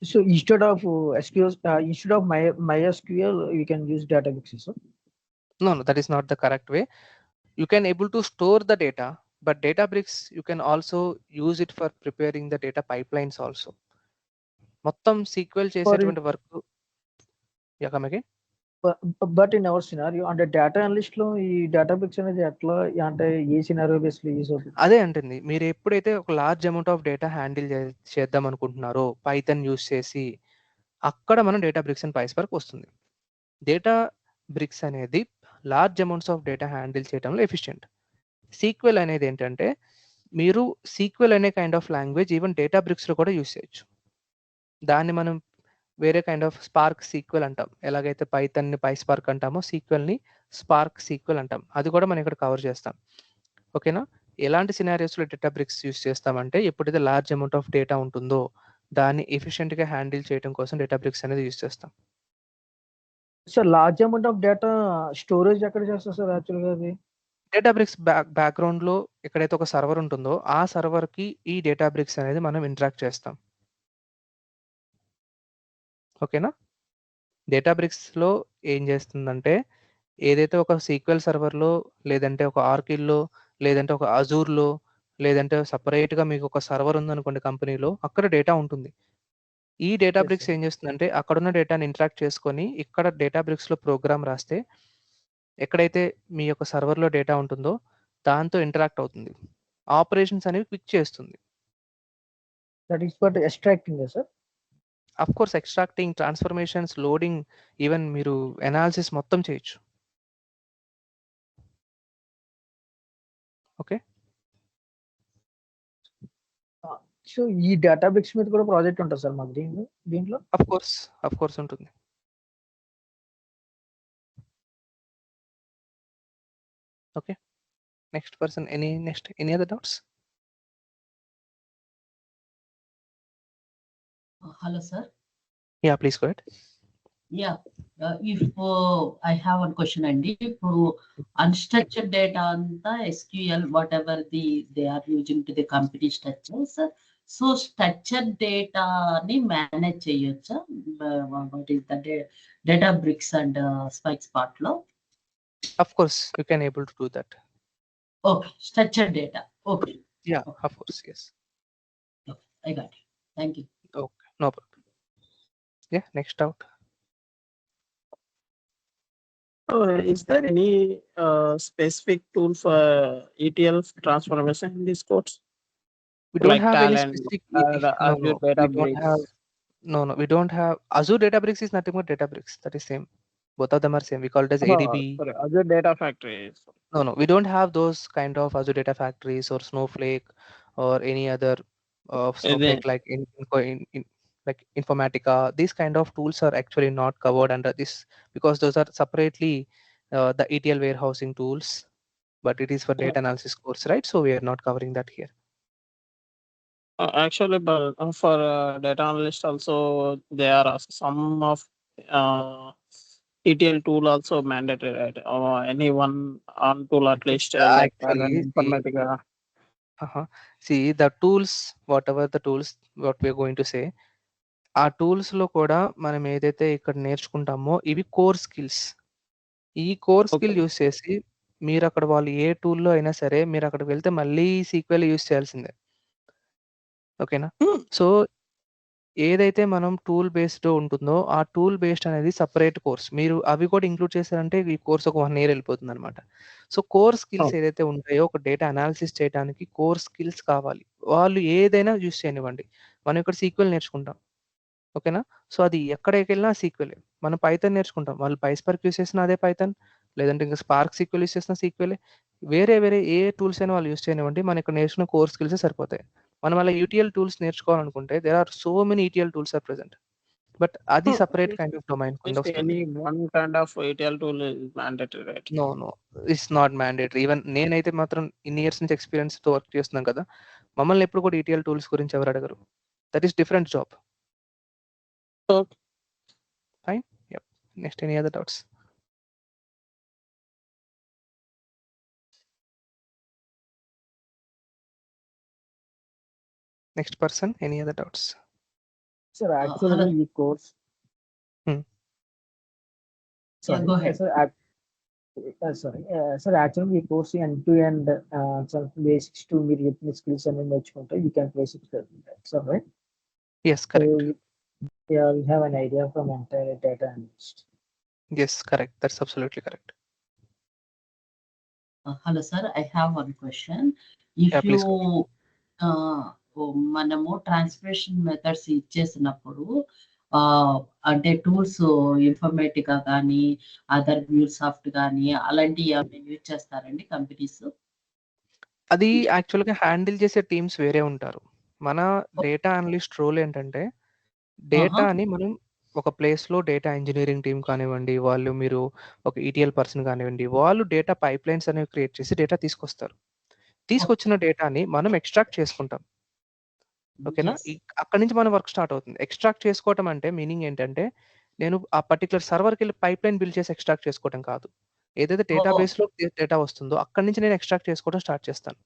So instead of SQL, instead of MySQL you can use Databricks, sir? No, that is not the correct way. You can able to store the data, but Databricks you can also use it for preparing the data pipelines also. మొత్తం sequel చేసేటువంటి work. Yeah come again. But in our scenario అంటే data analyst లో ఈ డేటాబ్రిక్స్ అనేది ఎట్లా అంటే ఏ scenario based use అవుతుంది? అదే అంటుంది, మీరు ఎప్పుడైతే ఒక large amount of data handle చేద్దాం అనుకుంటున్నారో పైథాన్ యూస్ చేసి, అక్కడ మనం డేటా బ్రిక్స్ అండ్ పైస్పార్క్ వస్తుంది. డేటా బ్రిక్స్ అనేది large amounts of data handle చేయడంలో ఎఫిషియెంట్. సీక్వెల్ అనేది ఏంటంటే మీరు సీక్వెల్ అనే kind of language even data బ్రిక్స్లో కూడా యూస్ చేయొచ్చు. దాన్ని మనం వేరే కైండ్ ఆఫ్ స్పార్క్ సీక్వెల్ అంటాం. ఎలాగైతే పైథాన్ని పైస్పార్క్ అంటామో సీక్వెల్ని స్పార్క్ సీక్వెల్ అంటాం. అది కూడా మనం ఇక్కడ కవర్ చేస్తాం. ఓకేనా? ఎలాంటి సినారియోస్లో డేటా బ్రిక్స్ యూస్ చేస్తామంటే ఎప్పుడైతే లార్జ్ అమౌంట్ ఆఫ్ డేటా ఉంటుందో దాన్ని ఎఫిషియెంట్గా హ్యాండిల్ చేయడం కోసం డేటా బ్రిక్స్ అనేది యూస్ చేస్తాం. Sir large amount of data storage ఎక్కడ చేస్తారు సార్ యాక్చువల్గా అది? డేటా బ్రిక్స్ బ్యాక్గ్రౌండ్లో ఎక్కడైతే ఒక సర్వర్ ఉంటుందో ఆ సర్వర్కి ఈ డేటా బ్రిక్స్ అనేది మనం ఇంటరాక్ట్ చేస్తాం. ఓకేనా? డేటా బ్రిక్స్లో ఏం చేస్తుందంటే ఏదైతే ఒక సీక్వెల్ సర్వర్లో లేదంటే ఒక ఆర్కిల్లో లేదంటే ఒక అజూర్లో లేదంటే సపరేట్గా మీకు ఒక సర్వర్ ఉందనుకోండి కంపెనీలో, అక్కడ డేటా ఉంటుంది. ఈ డేటా Yes, బ్రిక్స్ sir. ఏం చేస్తుందంటే అక్కడున్న డేటాని ఇంటరాక్ట్ చేసుకొని ఇక్కడ డేటా బ్రిక్స్లో ప్రోగ్రామ్ రాస్తే ఎక్కడైతే మీ యొక్క సర్వర్లో డేటా ఉంటుందో దాంతో ఇంటరాక్ట్ అవుతుంది. ఆపరేషన్స్ అనేవి క్విక్ చేస్తుంది. That is for extracting sir? Of course extracting, transformations, loading, even మీరు అనాలిసిస్ మొత్తం చేయొచ్చు. ఓకే. సో ఈ డేటాబ్రిక్స్ మీద కూడా ప్రాజెక్ట్ ఉంటుంది సార్ మాకు దీంట్లో? అఫ్కోర్స్ ఉంటుంది. Okay. Next person any other doubts? Hello, sir. Yeah, please go ahead. Yeah. If I have one question అండి, ఇప్పుడు unstructured data అంతా SQL whatever they are using to the company structures, so structured data ని manage చేయొచ్చా? What is the data bricks and spikes part లో? Of course, you can able to do that. Okay, structured data. Okay. Yeah, Okay. of course, yes. Okay, I got it. Thank you. Okay, no problem. Yeah, next out. Is there any specific tool for ETL transformation in this course? We don't Like have any Talent, specific the no, Azure no, we don't Databricks. have we don't have Azure Databricks is nothing but Databricks. That is same. Both of them are same. We call it as ADB. Sorry, Azure Data Factory. No, we don't have those kind of Azure Data Factories or Snowflake or any other Snowflake like like Informatica. These kind of tools are actually not covered under this because those are separately the ETL warehousing tools, but it is for data analysis course, right? So we are not covering that here. Actually, but for data analyst also, there are some of ETL tool also mandatory, right? Or any one on tool at least, like Actually, Informatica. See the tools, whatever the tools, what we are going to say, ఆ tools లో కూడా మనం ఏదైతే ఇక్కడ నేర్చుకుంటామో ఇవి core skills. ఈ core skill use చేసి మీరు అక్కడ వాళ్ళు ఏ టూల్లో అయినా సరే మీరు అక్కడికి వెళ్తే మళ్ళీ సీక్వెల్ యూస్ చేయాల్సిందే. ఓకేనా? సో ఏదైతే మనం టూల్ బేస్డ్ ఉంటుందో ఆ టూల్ బేస్డ్ అనేది సెపరేట్ కోర్స్. మీరు అవి కూడా ఇంక్లూడ్ చేశారంటే ఈ కోర్స్ ఒక 1 ఇయర్ వెళ్ళిపోతుందన్నమాట. సో కోర్ స్కిల్స్ ఏదైతే ఉంటాయో ఒక డేటా అనాలిసిస్ చేయడానికి కోర్ స్కిల్స్ కావాలి. వాళ్ళు ఏదైనా యూస్ చేయనివ్వండి. మనం ఇక్కడ సీక్వెల్ నేర్చుకుంటాం. ఓకేనా? సో అది ఎక్కడికెళ్ళినా సీక్వెలే. మనం పైథాన్ నేర్చుకుంటాం. వాళ్ళు పైస్పార్క్ యూస్ చేసినా అదే పైథాన్. లేదంటే ఇంకా స్పార్క్ సీక్వెల్ యూస్ చేసినా సీక్వెలే. వేరే ఏ టూల్స్ అయినా వాళ్ళు యూస్ చేయనివ్వండి. మనం ఇక్కడ నేర్చుకున్న కోర్ స్కిల్సే సరిపోతాయి. మనం అలా యూటీఎల్ టూల్స్ నేర్చుకోవాలనుకుంటే there are so many ETL tools are present. But అది సెపరేట్ కైండ్ ఆఫ్ డొమైన్ కింద వస్తుంది. Any one kind of ETL tool is mandatory, right? No. It's not mandatory. Even నేనైతే మాత్రం ఇన్ని ఇయర్స్ నుంచి ఎక్స్‌పీరియన్స్‌తో వర్క్ చేస్తున్నాను కదా! మమ్మల్ని ఎప్పుడు కూడా ఈటీఎల్ టూల్స్ గురించి ఎవరు అడగరు. That is different job. Okay. Fine. Yep. Next, any other doubts? Next person, any other doubts? Sir, actually, ఈ కోర్స్ Go ahead. సార్ యాక్చువల్గా ఈ course end to end basics to మీరు చెప్పిన స్కిల్స్ అన్ని నేర్చుకుంటే you can place it sir right? Yes, correct. Yeah, we have an idea from entire data analyst. Yes, correct. That's absolutely correct. Hello, sir. I have one question. If Yeah, please go మనము translation methods ఇచ్చేసినప్పుడు అంటే tools Informatica కానీ other soft కానీ అలాంటివి use చేస్తారండి companies? అది యాక్చువల్‌గా handle చేసే teams వేరే ఉంటారు. మన డేటా అనలిస్ట్ రోల్ ఏంటంటే డేటాని మనం ఒక ప్లేస్‌లో డేటా ఇంజినీరింగ్ టీమ్ కానివ్వండి, మీరు ఒక ఈటీఎల్ పర్సన్ కానివ్వండి, వాళ్ళు డేటా పైప్‌లైన్స్ అనేవి క్రియేట్ చేసి డేటా తీసుకొస్తారు. తీసుకొచ్చిన డేటాని మనం ఎక్స్ట్రాక్ట్ చేసుకుంటాం. ఓకేనా? అక్కడి నుంచి మన వర్క్ స్టార్ట్ అవుతుంది. ఎక్స్ట్రాక్ట్ చేసుకోవటం అంటే మీనింగ్ ఏంటంటే నేను ఆ పర్టిక్యులర్ సర్వర్‌కెళ్ళి పైప్‌లైన్ బిల్డ్ చేసి ఎక్స్ట్రాక్ట్ చేసుకోవటం కాదు. ఏదైతే డేటాబేస్‌లో డేటా వస్తుందో అక్కడి నుంచి నేను ఎక్స్ట్రాక్ట్ చేసుకోవడం స్టార్ట్ చేస్తాను.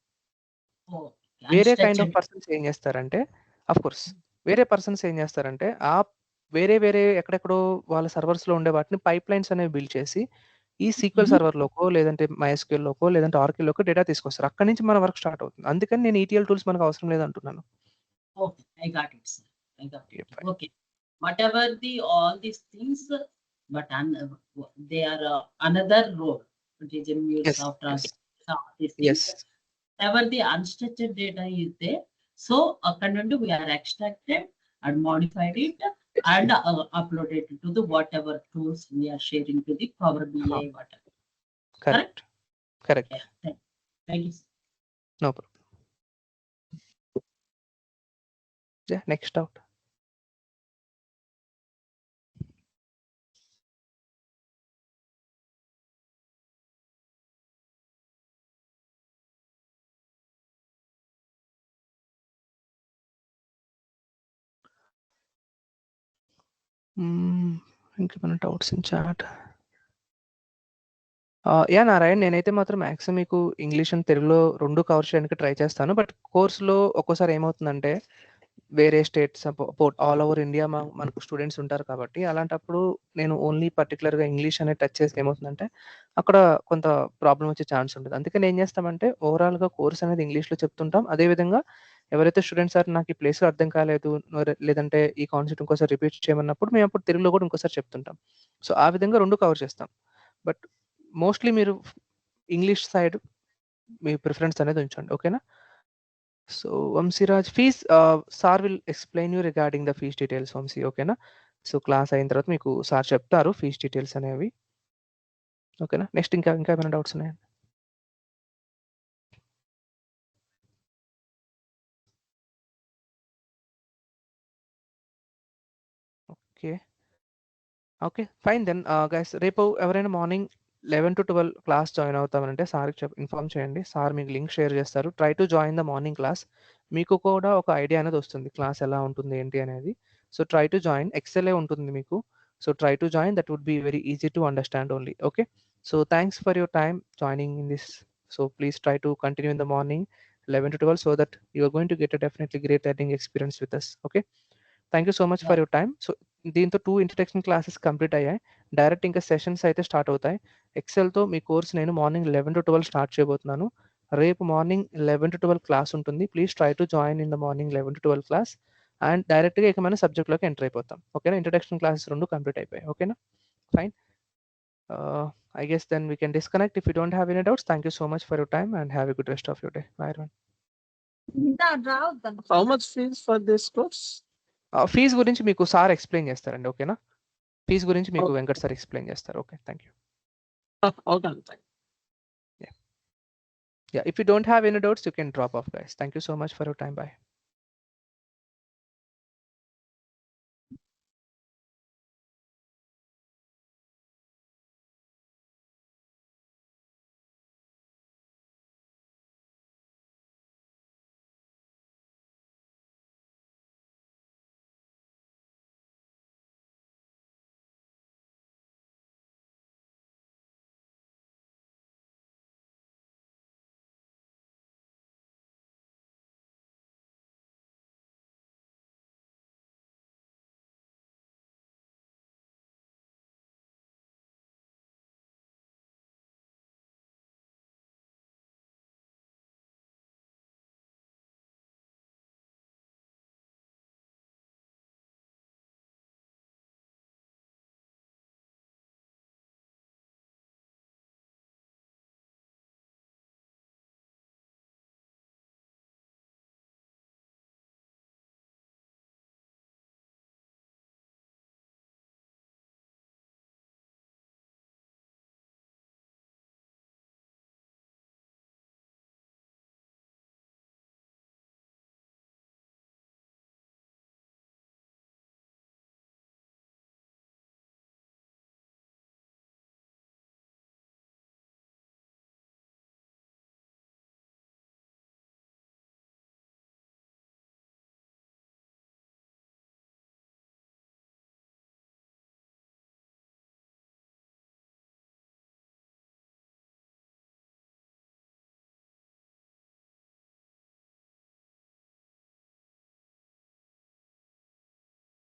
వేరే కైండ్ ఆఫ్ పర్సన్స్ ఏం చేస్తారంటే ఆఫ్‌కోర్స్ వేరే పర్సన్స్ ఏం చేస్తారంటే వేరే ఎక్కడెక్కడో వాళ్ళ సర్వర్స్‌లో ఉండే వాటిని పైప్‌లైన్స్ అనేవి బిల్డ్ చేసి ఈ సీక్వెల్ సర్వర్‌లోకో లేదంటే మైఎస్‌క్యూఎల్‌లోకో లేదంటే ఆర్కిల్‌లోకో డేటా తీసుకొస్తారు. అక్కడి నుంచి మన వర్క్ స్టార్ట్ అవుతుంది. అందుకని నేను ఈటీఎల్ టూల్స్ మనకు అవసరం లేదంటున్నాను. Okay, I got it, sir. I got it. Okay. Whatever all these things, but they are another role. It is in use of translation. Yes. Whatever the unstructured data is there, so we are extracted and modified it and uploaded to the whatever tools we are sharing to the Power BI, whatever. Correct. Yeah, thank you, sir. No problem. Yeah, next out. ఇంకేమైనా doubts in chat? Yeah Narayan, నేనైతే మాత్రం maximum మీకు English and తెలుగులో 2 cover చేయడానికి try చేస్తాను. But కోర్స్‌లో ఒక్కోసారి ఏమవుతుందంటే వేరే స్టేట్స్ ఆల్ ఓవర్ ఇండియా మనకు స్టూడెంట్స్ ఉంటారు కాబట్టి, అలాంటప్పుడు నేను ఓన్లీ పర్టిక్యులర్‌గా ఇంగ్లీష్ అనేది టచ్ చేస్తే ఏమవుతుందంటే అక్కడ కొంత ప్రాబ్లమ్ వచ్చే ఛాన్స్ ఉంటది. అందుకని ఏం చేస్తామంటే ఓవరాల్‌గా కోర్స్ అనేది ఇంగ్లీష్‌లో చెప్తుంటాం. అదే విధంగా ఎవరైతే స్టూడెంట్స్ సార్ నాకు ఈ ప్లేస్‌లో అర్థం కాలేదు, లేదంటే ఈ కాన్సెప్ట్ ఇంకోసారి రిపీట్ చేయమన్నప్పుడు మేము అప్పుడు తెలుగులో కూడా ఇంకోసారి చెప్తుంటాం. సో, ఆ విధంగా 2 కవర్ చేస్తాం. బట్ మోస్ట్‌లీ మీరు ఇంగ్లీష్ సైడ్ మీ ప్రిఫరెన్స్ అనేది ఉంచండి. ఓకేనా? So, Vamshiraj fees sir will explain you regarding the fees details Vamshi. ఓకేనా? సో, క్లాస్ అయిన తర్వాత మీకు సార్ చెప్తారు ఫీస్ డీటెయిల్స్ అనేవి. ఓకేనా? నెక్స్ట్ ఇంకా ఏమైనా డౌట్స్ ఉన్నాయా? Okay. Okay. Fine then guys రేపు ఎవరైనా మార్నింగ్ 11-12 క్లాస్ జాయిన్ అవుతామనంటే సార్‌కి ఇన్ఫార్మ్ చేయండి. సార్ మీకు లింక్ షేర్ చేస్తారు. Try to join the morning class. మీకు కూడా ఒక ఐడియా అనేది వస్తుంది. క్లాస్ ఎలా ఉంటుంది ఏంటి అనేది. So, try to join. ఎక్సెలే ఉంటుంది మీకు. So, try to join. That would be very easy to understand only. Okay. So, thanks for your time joining in this. So, please try to continue in the morning 11-12 so that you are going to get a definitely great learning experience with us. Okay. Thank you so much for your time. So, దీంతో 2 introduction classes complete అయ్యాయి. Direct ఇంకా sessions అయితే start అవుతాయి. ఎక్సెల్‌తో మీ course నేను morning 11-12 start చేయబోతున్నాను. రేపు morning 11-12 class ఉంటుంది. Please try to join in the morning 11-12 class. And డైరెక్ట్‌గా ఇక మనం సబ్జెక్ట్‌లోకి ఎంటర్ అయిపోతాం. ఓకేనా? ఇంట్రడక్షన్ క్లాసెస్ 2 కంప్లీట్ అయిపోయాయి. ఓకేనా? Fine. I guess then we can disconnect if you don't have any doubts. Thank you so much for your time and have a good rest of your day. Bye everyone. How much fees for this course? Fees గురించి మీకు sir explain చేస్తారండి. ఓకేనా? Fees గురించి మీకు Okay. Venkat sir explain చేస్తారు. Okay. Thank you. Okay. Thank Yeah, if you don't have any doubts, you can drop off, guys. Thank you so much for your time. Bye.